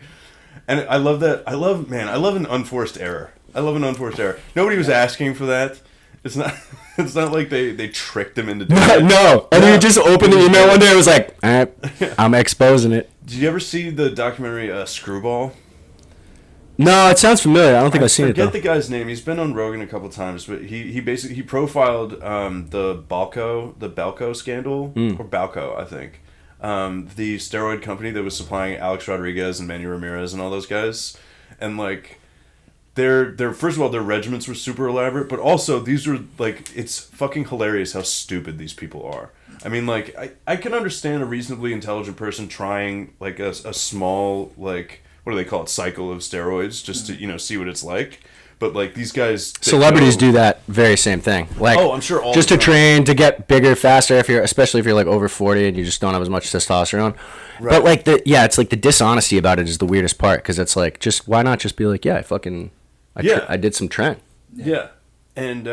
And I love that. I love an unforced error. Nobody was asking for that. It's not. It's not like they tricked him into doing it. No, and he just opened the email one day and was like, all right, I'm exposing it. Did you ever see the documentary Screwball? No, it sounds familiar. I don't think I've seen it, though. I forget the guy's name. He's been on Rogan a couple times, but he basically he profiled the Balco scandal, or Balco, I think. The steroid company that was supplying Alex Rodriguez and Manny Ramirez and all those guys. And, like, their first of all, their regimens were super elaborate, but also these were, like, it's fucking hilarious how stupid these people are. I mean, like, I can understand a reasonably intelligent person trying, like, a small, like, what do they call it, cycle of steroids, just to, you know, see what it's like. But, like, these guys... Celebrities do that very same thing. Like, oh, I'm sure all just the to time. train, to get bigger, faster, especially if you're, like, over 40 and you just don't have as much testosterone. Right. But, like, it's like the dishonesty about it is the weirdest part, because it's like, just, why not just be like, yeah, I did some trend. Yeah. And,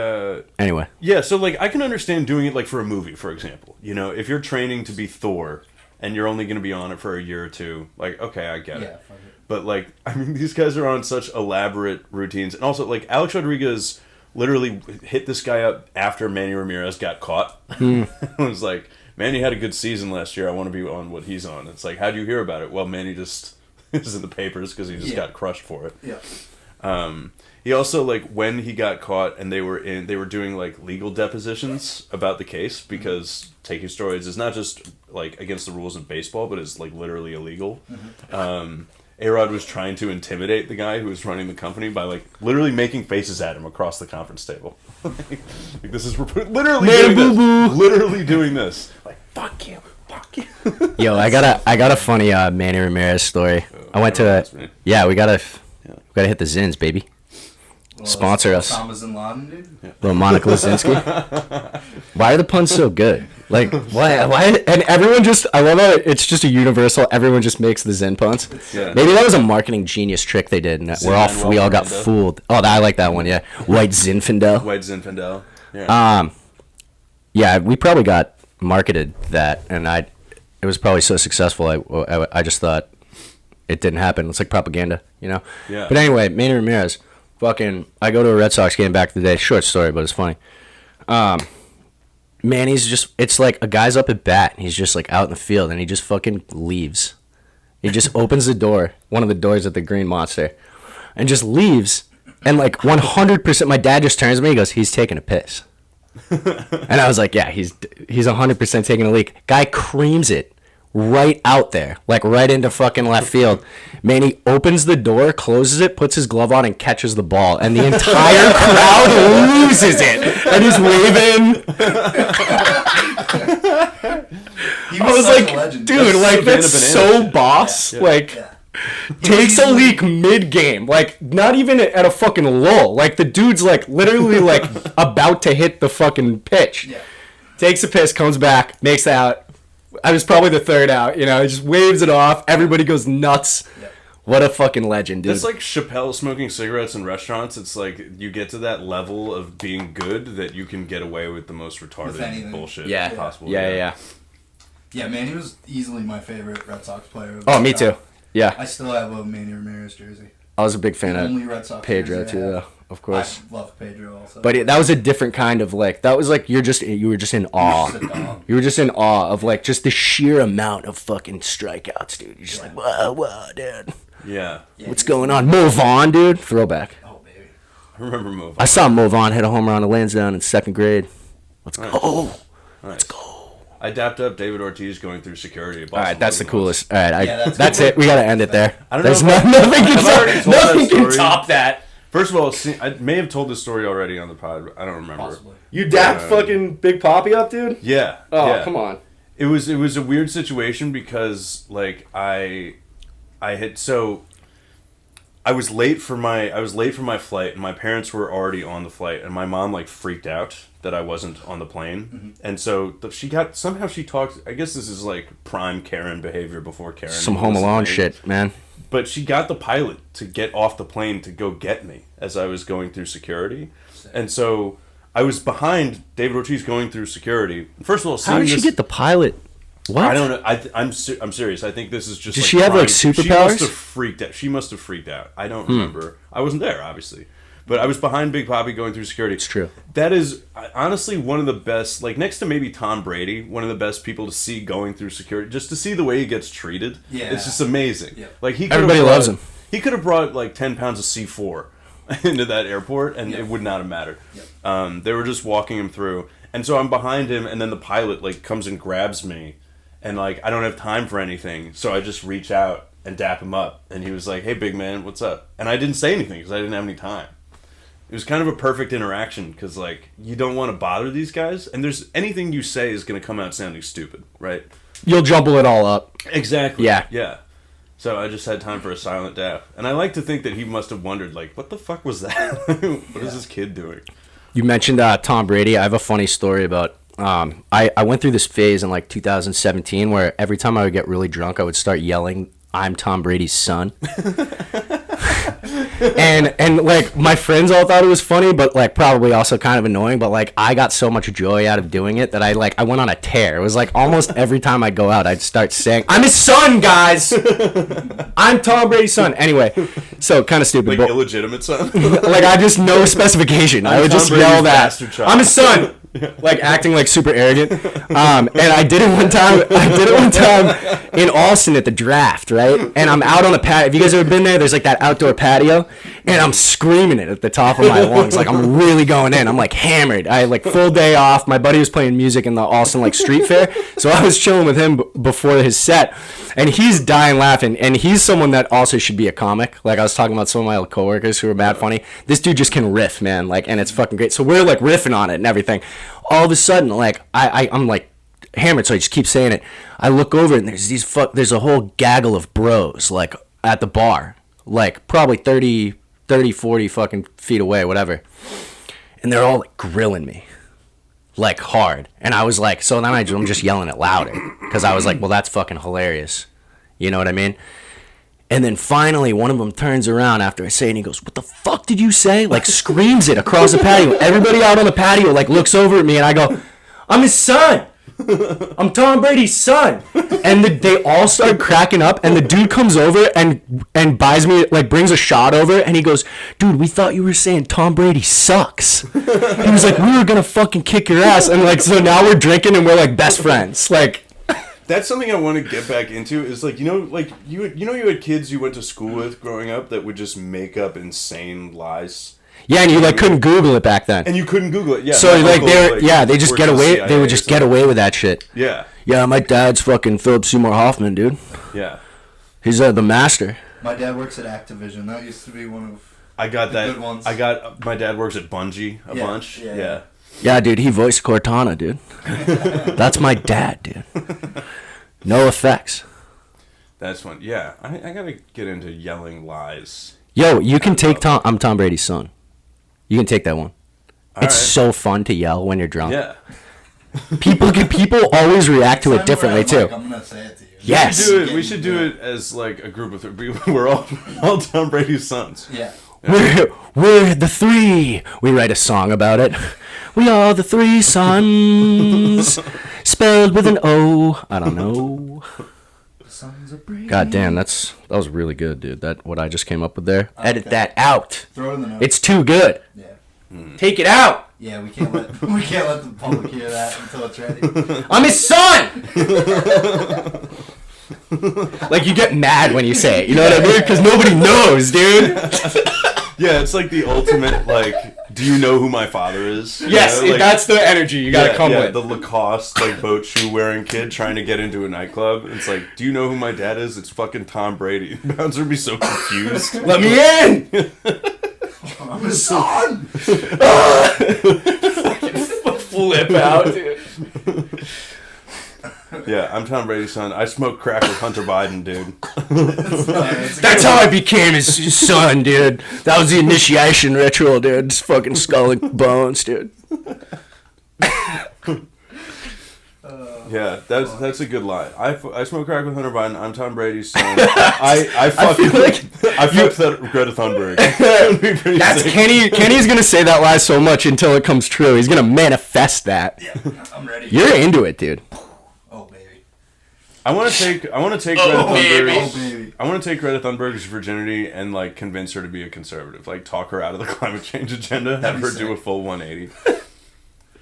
anyway. Yeah, so, like, I can understand doing it, like, for a movie, for example. You know, if you're training to be Thor, and you're only going to be on it for a year or two, like, okay, I get it. But, like, I mean, these guys are on such elaborate routines. And also, like, Alex Rodriguez literally hit this guy up after Manny Ramirez got caught. It was like, Manny had a good season last year. I want to be on what he's on. It's like, how'd you hear about it? Well, Manny just is in the papers because he just got crushed for it. Yeah. He also, like, when he got caught and they were doing, like, legal depositions about the case, because taking steroids is not just, like, against the rules of baseball, but it's, like, literally illegal. A-Rod was trying to intimidate the guy who was running the company by, like, literally making faces at him across the conference table. Like, this is literally doing this. Like, fuck you. Yo, I got a funny Manny Ramirez story. I went to we gotta hit the Zins, baby. Well, sponsor us. Thomas and Laden, dude. Yeah. Little Monica Lewinsky. Why are the puns so good? Like, why? And everyone just, I love how it's just a universal. Everyone just makes the Zen puns. Yeah. Maybe that was a marketing genius trick they did, and we all got fooled. Oh, I like that one. Yeah, White Zinfandel. White Zinfandel. Yeah. Yeah, we probably got marketed that, and it was probably so successful. I just thought it didn't happen. It's like propaganda, you know. Yeah. But anyway, Manny Ramirez. I go to a Red Sox game back in the day. Short story, but it's funny. Manny's just, it's like a guy's up at bat, and he's just like out in the field, and he just fucking leaves. He just opens the door, one of the doors at the Green Monster, and just leaves. And like 100%, my dad just turns to me, he goes, he's taking a piss. And I was like, yeah, he's 100% taking a leak. Guy creams it right out there, like right into fucking left field. Manny opens the door, closes it, puts his glove on, and catches the ball, and the entire crowd loses it and he's waving. I was like, legend. Dude, like, that's so boss. Yeah. Like, takes a leak mid-game, like, not even at a fucking lull. Like, the dude's, like, literally, like, about to hit the fucking pitch. Yeah. Takes a piss, comes back, makes the out. I was probably the third out, you know, he just waves it off. Everybody goes nuts. Yep. What a fucking legend, dude. It's like Chappelle smoking cigarettes in restaurants. It's like you get to that level of being good that you can get away with the most retarded bullshit possible. Yeah, man, he was easily my favorite Red Sox player. Oh, me too. Yeah. I still have a Manny Ramirez jersey. I was a big fan of Red Sox Pedro too, though. Of course. I love Pedro also. But that was a different kind of, like, that was like you were just in awe. You were just in awe of, like, just the sheer amount of fucking strikeouts, dude. You're just like, whoa, dude. Yeah. What's going on? Mo Vaughn, dude. Throwback. Oh, baby. I remember Mo Vaughn. I saw Mo Vaughn hit a home run on Lansdowne in second grade. Let's go. Nice. Let's go. I dapped up David Ortiz going through security. All right, that's the coolest. All right, that's it. We got to end it there. I don't know. Nothing can top that. First of all, I may have told this story already on the pod. I don't remember. Possibly. You dapped fucking Big Poppy up, dude? Yeah. Oh, yeah. Come on. It was a weird situation because, like, I was late for my flight, and my parents were already on the flight, and my mom, like, freaked out that I wasn't on the plane. Mm-hmm. And so she talked, I guess this is like prime Karen behavior before Karen. Some Home Alone shit, man. But she got the pilot to get off the plane to go get me as I was going through security. And so I was behind David Ortiz going through security. First of all, how did she get the pilot? What? I don't know. I'm serious. I think this is just. Did she have like superpowers? She must have freaked out. I don't remember. I wasn't there, obviously. But I was behind Big Papi going through security. It's true. That is honestly one of the best, like next to maybe Tom Brady, one of the best people to see going through security. Just to see the way he gets treated. Yeah. It's just amazing. Yeah. Like Everybody loves him. He could have brought like 10 pounds of C4 into that airport, and it would not have mattered. Yep. They were just walking him through. And so I'm behind him, and then the pilot like comes and grabs me. And, like, I don't have time for anything, so I just reach out and dap him up. And he was like, hey, big man, what's up? And I didn't say anything because I didn't have any time. It was kind of a perfect interaction because, like, you don't want to bother these guys. And there's anything you say is going to come out sounding stupid, right? You'll jumble it all up. Exactly. Yeah. Yeah. So I just had time for a silent dap. And I like to think that he must have wondered, like, what the fuck was that? What is this kid doing? You mentioned Tom Brady. I have a funny story about... I went through this phase in like 2017 where every time I would get really drunk, I would start yelling, "I'm Tom Brady's son." and like my friends all thought it was funny, but like probably also kind of annoying. But like I got so much joy out of doing it that I went on a tear. It was like almost every time I'd go out, I'd start saying, "I'm his son, guys. I'm Tom Brady's son." Anyway, so kind of stupid. Like but, illegitimate son? like I just no specification. I would just yell that, "I'm his son." Like acting like super arrogant. And I did it one time in Austin at the draft, right? And I'm out on the patio. Have you guys ever been there? There's like that outdoor patio, and I'm screaming it at the top of my lungs. Like I'm really going in. I'm like hammered. I had like full day off. My buddy was playing music in the Austin like street fair, so I was chilling with him before his set, and he's dying laughing. And he's someone that also should be a comic. Like I was talking about some of my old coworkers who are mad funny. This dude just can riff, man. Like, and it's fucking great. So we're like riffing on it and everything. All of a sudden, like I'm like hammered, so I just keep saying it. I look over and there's a whole gaggle of bros like at the bar, like probably 30, 40 fucking feet away, whatever. And they're all like grilling me, like hard. And I was like, so then I'm just yelling it louder because I was like, well, that's fucking hilarious. You know what I mean? And then finally, one of them turns around after I say it, and he goes, "What the fuck did you say?" Like, screams it across the patio. Everybody out on the patio, like, looks over at me, and I go, "I'm his son. I'm Tom Brady's son." And they all start cracking up, and the dude comes over and buys me, like, brings a shot over, and he goes, "Dude, we thought you were saying Tom Brady sucks." He was like, "We were gonna fucking kick your ass." And, like, so now we're drinking, and we're, like, best friends. Like... That's something I want to get back into is like, you know, like you had kids you went to school with growing up that would just make up insane lies. Yeah, and you like couldn't Google it back then. And you couldn't Google it. Yeah. So like they just get away. They would just get away with that shit. Yeah. Yeah, my dad's fucking Philip Seymour Hoffman, dude. Yeah. He's the master. My dad works at Activision. That used to be one of I got the that. good ones. My dad works at Bungie a bunch. Yeah. Yeah, dude, he voiced Cortana, dude. That's my dad, dude. No effects. That's fun. Yeah, I gotta get into yelling lies. Yo, you can take Tom. I'm Tom Brady's son. You can take that one. It's so fun to yell when you're drunk. Yeah. People always react to it differently too. I'm gonna say it to you. Yes. We should do it as like a group of three. We're all Tom Brady's sons. Yeah. We're the three. We write a song about it. We are the three sons, spelled with an O. I don't know. Sons of Brady. God damn, that was really good, dude. That what I just came up with there. Okay. Edit that out. Throw it in the notes. It's too good. Yeah. Take it out. Yeah, we can't let the public hear that until it's ready. I'm his son. Like you get mad when you say it. You know what I mean? Because nobody knows, dude. Yeah, it's like the ultimate, like, do you know who my father is? Yes, like, that's the energy you gotta come with. The Lacoste, like, boat shoe wearing kid trying to get into a nightclub. It's like, do you know who my dad is? It's fucking Tom Brady. Bouncer would be so confused. Let me in! I'm his son! Flip out, dude. Yeah, I'm Tom Brady's son. I smoke crack with Hunter Biden, dude. That's how I became his son, dude. That was the initiation ritual, dude. Just fucking skull and bones, dude. Yeah, that's a good lie. I smoke crack with Hunter Biden. I'm Tom Brady's son. I fucked that Greta Thunberg. That's sick. Kenny's gonna say that lie so much until it comes true. He's gonna manifest that. Yeah, I'm ready. You're into it, dude. Oh baby. I want to take Greta Thunberg. Oh baby. I want to take Greta Thunberg's virginity and like convince her to be a conservative. Like talk her out of the climate change agenda. Have her do a full 180.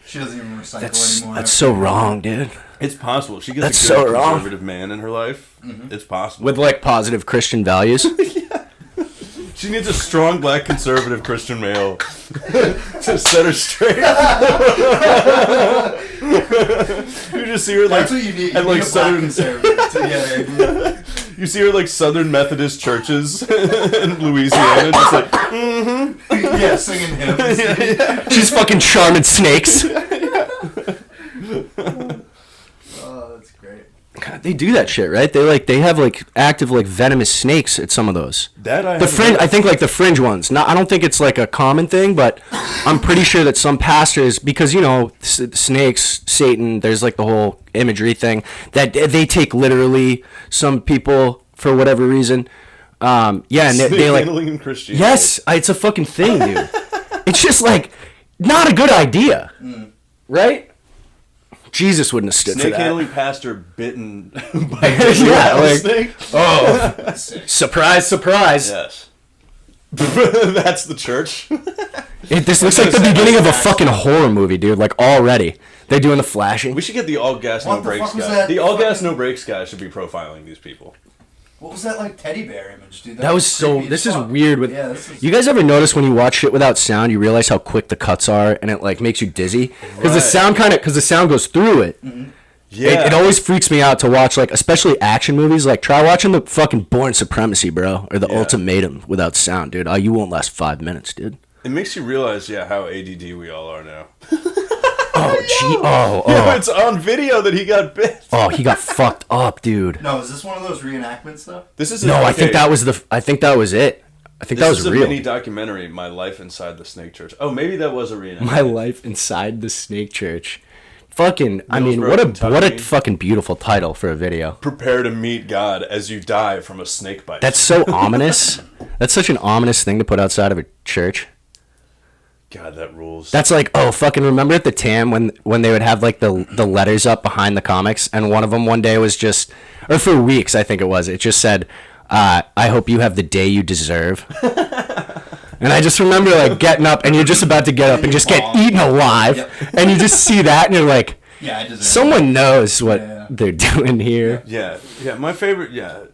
She doesn't even recycle anymore. That's so wrong, dude. It's possible. She gets a good conservative man in her life. Mm-hmm. It's possible. With like positive Christian values. Yeah. She needs a strong black conservative Christian male to set her straight. You just see her like that's what you need. You at need like a southern conservative together. You see her like Southern Methodist churches in Louisiana, just like yeah, singing hymns. Yeah. She's fucking charming snakes. Oh, that's great. God, they do that shit, right? They have like active like venomous snakes at some of those. I think like the fringe ones. I don't think it's like a common thing, but I'm pretty sure that some pastors, because you know snakes, Satan, there's like the whole imagery thing that they take literally. Some people for whatever reason, and they like in Christianity. Yes, it's a fucking thing, dude. It's just like not a good idea, right? Jesus wouldn't have stood for that. Snake handling pastor bitten by a snake. Oh, surprise, surprise. Yes. That's the church. This looks like the beginning of a fucking horror movie, dude. Like already. They're doing the flashing. We should get the all gas, no brakes guy. The all gas, no brakes guy should be profiling these people. What was that like teddy bear image, dude? That was so. This is weird. This is... You guys ever notice when you watch shit without sound, you realize how quick the cuts are, and it like makes you dizzy because the sound goes through it. Mm-hmm. Yeah, it always freaks me out to watch, like especially action movies. Like try watching the fucking Born Supremacy, bro, or the Ultimatum without sound, dude. You won't last 5 minutes, dude. It makes you realize, how ADD we all are now. Oh, gee. Oh. Yeah, it's on video that he got bit. Oh, he got fucked up, dude. No, is this one of those reenactment stuff? I think that was it. I think that was real. This is a mini documentary, My Life Inside the Snake Church. Oh, maybe that was a reenactment. My Life Inside the Snake Church. Fucking, I mean, what a fucking beautiful title for a video. Prepare to meet God as you die from a snake bite. That's so ominous. That's such an ominous thing to put outside of a church. God, that rules. That's like, fucking remember at the TAM when they would have like the letters up behind the comics, and one of them one day was just, or for weeks I think it just said, I hope you have the day you deserve. And I just remember like getting up, and you're just about to get up and just get eaten alive, and you just see that, and you're like, yeah, I deserve someone knows what they're doing here. Yeah, my favorite,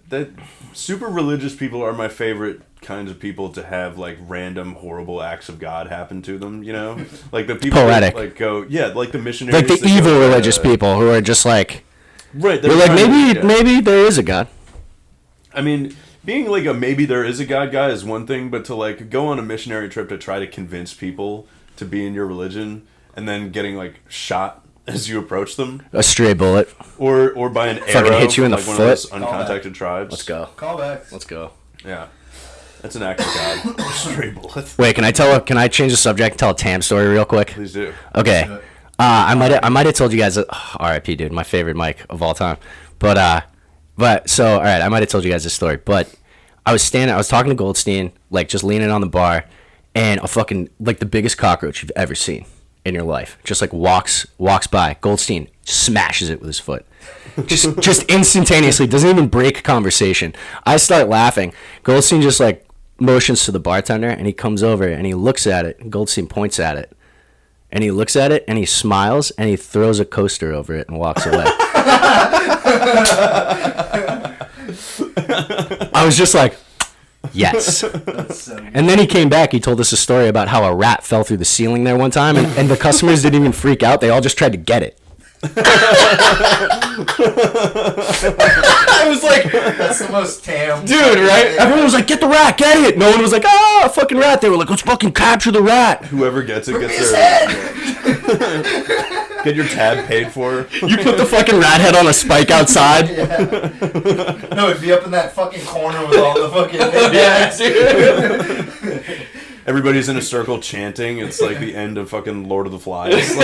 that super religious people are my favorite kinds of people to have like random horrible acts of God happen to them, you know, like the people poetic that, like go like the missionaries, like the evil religious people who are just like, right, they're like maybe there is a God. I mean, being like a maybe there is a God guy is one thing, but to like go on a missionary trip to try to convince people to be in your religion and then getting like shot as you approach them, a stray bullet, or by an fucking arrow hit you in from, the like, foot. one of those uncontacted tribes. Let's go. Callbacks. Let's go. Yeah. That's an act of God. Stray bullet. Wait, can I change the subject and tell a TAM story real quick? Please do. Okay. I might have told you guys R.I.P. dude, my favorite mic of all time. But so all right, I might have told you guys this story. But I was talking to Goldstein, like just leaning on the bar, and a fucking like the biggest cockroach you've ever seen in your life just like walks by. Goldstein smashes it with his foot. Just instantaneously, doesn't even break conversation. I start laughing. Goldstein just like motions to the bartender, and he comes over and he looks at it. Goldstein points at it, and he looks at it and he smiles and he throws a coaster over it and walks away. I was just like, yes. So and then he came back. He told us a story about how a rat fell through the ceiling there one time, and the customers didn't even freak out. They all just tried to get it. I was like, that's the most TAM dude, right? Everyone was like, get the rat, get it. No one was like, a fucking rat. They were like, let's fucking capture the rat. Whoever gets it gets their get your tab paid for. You put the fucking rat head on a spike outside. Yeah. No, it'd be up in that fucking corner with all the fucking dude. Everybody's in a circle chanting. It's like the end of fucking Lord of the Flies.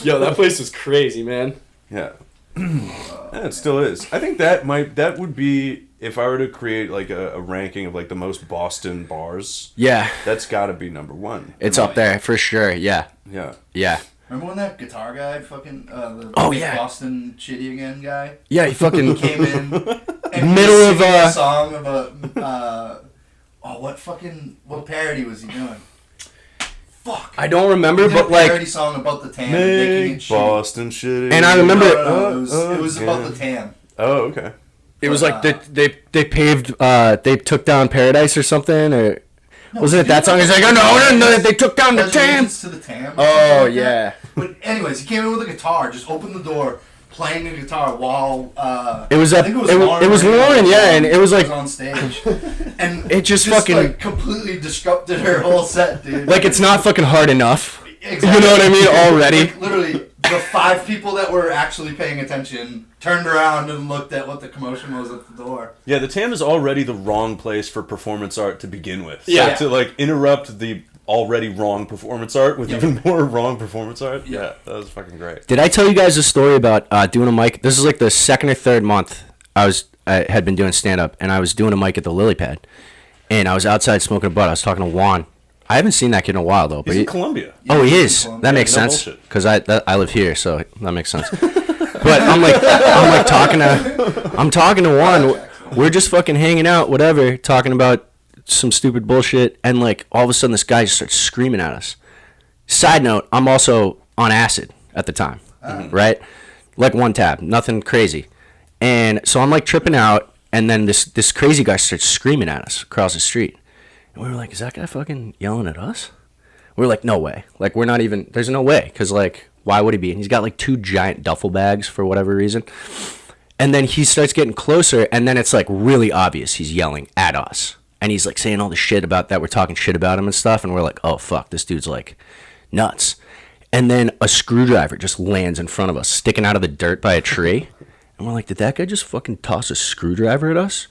Yo, that place is crazy, man. Yeah. Yeah, it still is. I think that would be, if I were to create like a ranking of like the most Boston bars. Yeah. That's got to be number one. It's up there for sure. Yeah. Yeah. Yeah. Remember when that guitar guy fucking yeah, Boston shitty again guy? Yeah, he fucking came in and And middle of a song about what parody was he doing? Fuck. I don't remember, He did but a parody like song about the TAM and making it Make shitty. Boston shitty. And I remember No, it was about the TAM. Oh, okay. it was like they paved they took down Paradise or something, or wasn't it that song? He's like, oh no, they took down the TAM. Allegiance to the TAM. Oh yeah. But anyways, he came in with a guitar, just opened the door, playing the guitar while It was I think it was Lauren. it was Lauren, yeah, and it was like on stage, and it just fucking like completely disrupted her whole set, dude. like it's not fucking hard enough. Exactly. You know what I mean? Already. Like, literally, the 5 people that were actually paying attention turned around and looked at what the commotion was at the door. Yeah, the TAM is already the wrong place for performance art to begin with. Yeah. So to like interrupt the already wrong performance art with even more wrong performance art. Yeah, that was fucking great. Did I tell you guys a story about doing a mic? This is like the second or third month I had been doing stand up, and I was doing a mic at the Lily Pad, and I was outside smoking a butt. I was talking to Juan. I haven't seen that kid in a while though. He's in Colombia. Oh, he is. Colombia. That makes no sense bullshit. because I live here, so that makes sense. But I'm talking to Juan. We're just fucking hanging out, whatever, talking about some stupid bullshit, and like all of a sudden this guy just starts screaming at us. Side note, I'm also on acid at the time, right? Like 1 tab, nothing crazy. And so I'm like tripping out, and then this crazy guy starts screaming at us across the street. And we were like, is that guy fucking yelling at us? We were like, no way. Like, we're not even, there's no way. Because, like, why would he be? And he's got, like, 2 giant duffel bags for whatever reason. And then he starts getting closer, and then it's, like, really obvious he's yelling at us. And he's, like, saying all the shit about that. We're talking shit about him and stuff. And we're like, oh, fuck, this dude's, like, nuts. And then a screwdriver just lands in front of us, sticking out of the dirt by a tree. And we're like, did that guy just fucking toss a screwdriver at us?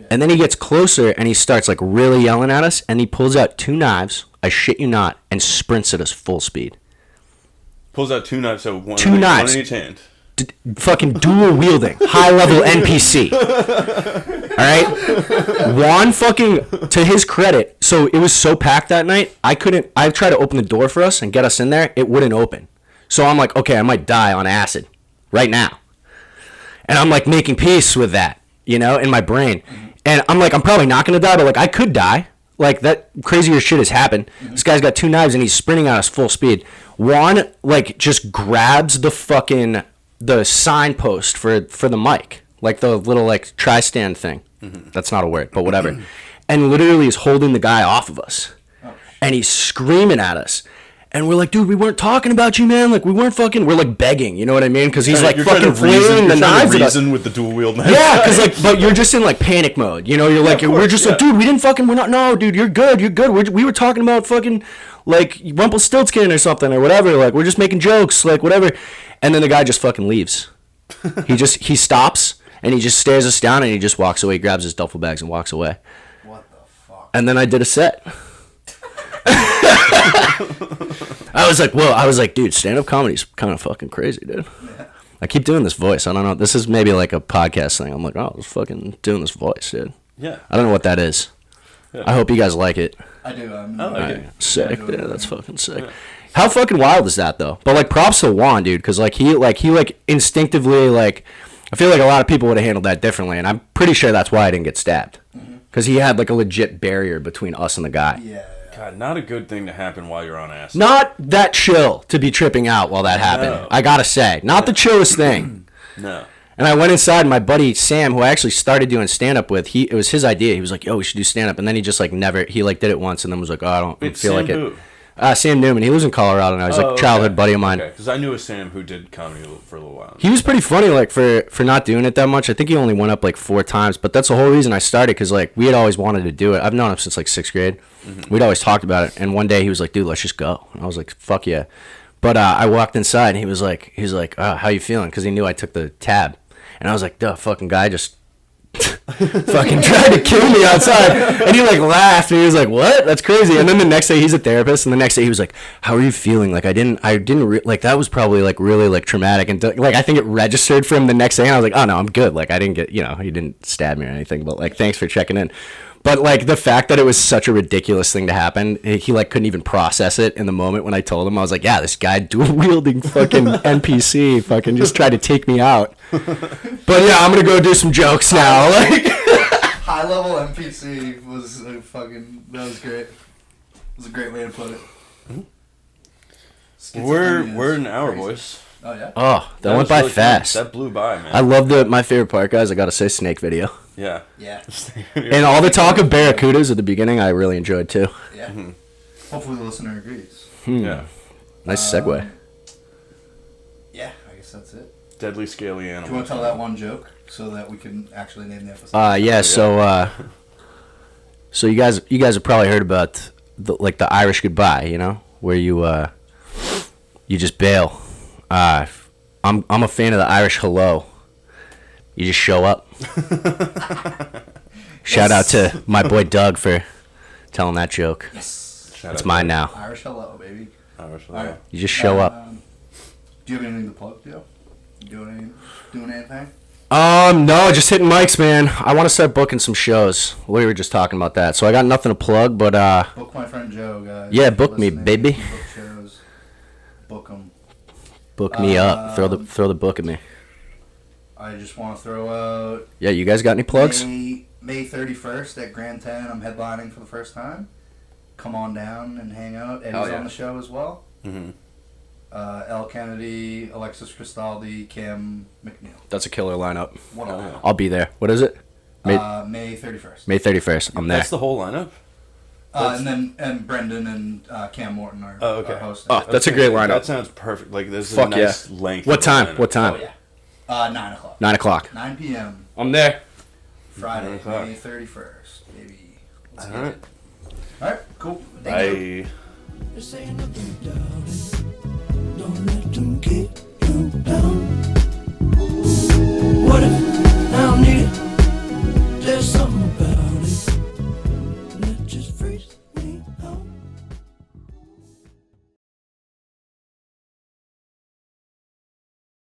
And then he gets closer, and he starts, like, really yelling at us, and he pulls out 2 knives, I shit you not, and sprints at us full speed. Pulls out 2 knives, so one, 2 knives. One in each hand. Fucking dual-wielding, high-level NPC. All right? Juan fucking, to his credit, so it was so packed that night, I tried to open the door for us and get us in there, it wouldn't open. So I'm like, okay, I might die on acid right now. And I'm, like, making peace with that, you know, in my brain. And I'm like, I'm probably not going to die, but, like, I could die. Like, that crazier shit has happened. This guy's got 2 knives, and he's sprinting at us full speed. Juan, like, just grabs the signpost for the mic. Like, the little, like, tri-stand thing. That's not a word, but whatever. And literally is holding the guy off of us. And he's screaming at us. And we're like, dude, we weren't talking about you, man. Like, we weren't fucking... We're, like, begging, you know what I mean? Because he's, like, fucking flailing the knives at us. With the dual wield knife. Yeah, because, like, but you're just in, like, panic mode. You know, you're like, we're just like, dude, we didn't fucking... We're not... No, dude, you're good. We were talking about fucking, like, Rumpelstiltskin or something or whatever. Like, we're just making jokes, like, whatever. And then the guy just fucking leaves. He stops, and he just stares us down, and he just walks away, grabs his duffel bags, and walks away. What the fuck? And then I did a set. I was like, whoa. I was like, dude, stand-up comedy's kind of fucking crazy, dude. Yeah. I keep doing this voice. I don't know. This is maybe like a podcast thing. I'm like, oh, I was fucking doing this voice, dude. Yeah. I don't know what that is. Yeah. I hope you guys like it. I do. Sick, dude. That's fucking sick. Yeah. How fucking wild is that, though? But, like, props to Juan, dude, because, like, he instinctively, like, I feel like a lot of people would have handled that differently, and I'm pretty sure that's why I didn't get stabbed. Because he had, like, a legit barrier between us and the guy. Yeah. God, not a good thing to happen while you're on acid. Not that chill to be tripping out while that happened. No. I gotta say. Not the chillest thing. No. And I went inside, and my buddy Sam, who I actually started doing stand-up with, it was his idea. He was like, yo, we should do stand-up. And then he just, like, did it once, and then was like, oh, I don't feel Sam like it. Who? Sam Newman. He lives in Colorado now. He's like a childhood buddy of mine. Okay, because I knew a Sam who did comedy for a little while. He was pretty funny, like, for not doing it that much. I think he only went up, like, 4 times. But that's the whole reason I started, because, like, we had always wanted to do it. I've known him since, like, 6th grade. Mm-hmm. We'd always talked about it. And one day he was like, dude, let's just go. And I was like, fuck yeah. But I walked inside, and he was like, how you feeling? Because he knew I took the tab. And I was like, the fucking guy just fucking tried to kill me outside. And he, like, laughed, and he was like, what? That's crazy. And then the next day, he's a therapist, and the next day he was like, how are you feeling? Like, like, that was probably, like, really, like, traumatic. And, like, I think it registered for him the next day, and I was like, oh, no, I'm good. Like, I didn't get, he didn't stab me or anything, but, like, thanks for checking in. But like the fact that it was such a ridiculous thing to happen, he like couldn't even process it in the moment when I told him. I was like, yeah, this guy dual wielding fucking NPC fucking just tried to take me out. But yeah, I'm gonna go do some jokes now. Like high level NPC was that was great. It was a great way to put it. We're an hour, crazy. boys. Oh yeah. Oh, that went was by really fast. That blew by, man. I love my favorite part, guys. I gotta say, snake video. Yeah. Yeah. And all the talk of barracudas at the beginning, I really enjoyed too. Yeah. Hopefully the listener agrees. Yeah. Nice segue. Yeah, I guess that's it. Deadly scaly Do animals. you want to tell that one joke so that we can actually name the episode? Yeah. So you guys have probably heard about the Irish goodbye, you know, where you just bail. I'm a fan of the Irish hello. You just show up. Shout out to my boy Doug for telling that joke. Yes. It's mine now. Irish hello, baby. Irish All right. You just show up. Do you have anything to plug, Joe? Doing anything? No, just hitting mics, man. I want to start booking some shows. We were just talking about that, so I got nothing to plug, but Book my friend Joe, guys. yeah, If book you're me, listening, baby. if you book shows. Book them. book me up. Throw the book at me. I just want to throw out. Yeah, you guys got any plugs? May 31st at Grand 10. I'm headlining for the first time. Come on down and hang out. Eddie's on the show as well. Mm-hmm. L. Kennedy, Alexis Cristaldi, Kim McNeil. That's a killer lineup. What a I'll be there. What is it? May 31st. May 31st. I'm there. That's the whole lineup? And Brendan and Cam Morton are, are hosting. Oh, that's a great lineup. That sounds perfect. Like, this is Fuck a nice length. What of a time? lineup. What time? Oh, yeah. 9 o'clock. 9 o'clock. 9 p.m. I'm there. Friday, 9 o'clock. May 31st. Baby. Let's All get right. it. All right, cool. Thank you. Bye. This ain't nothing, darling. Don't let them keep you down.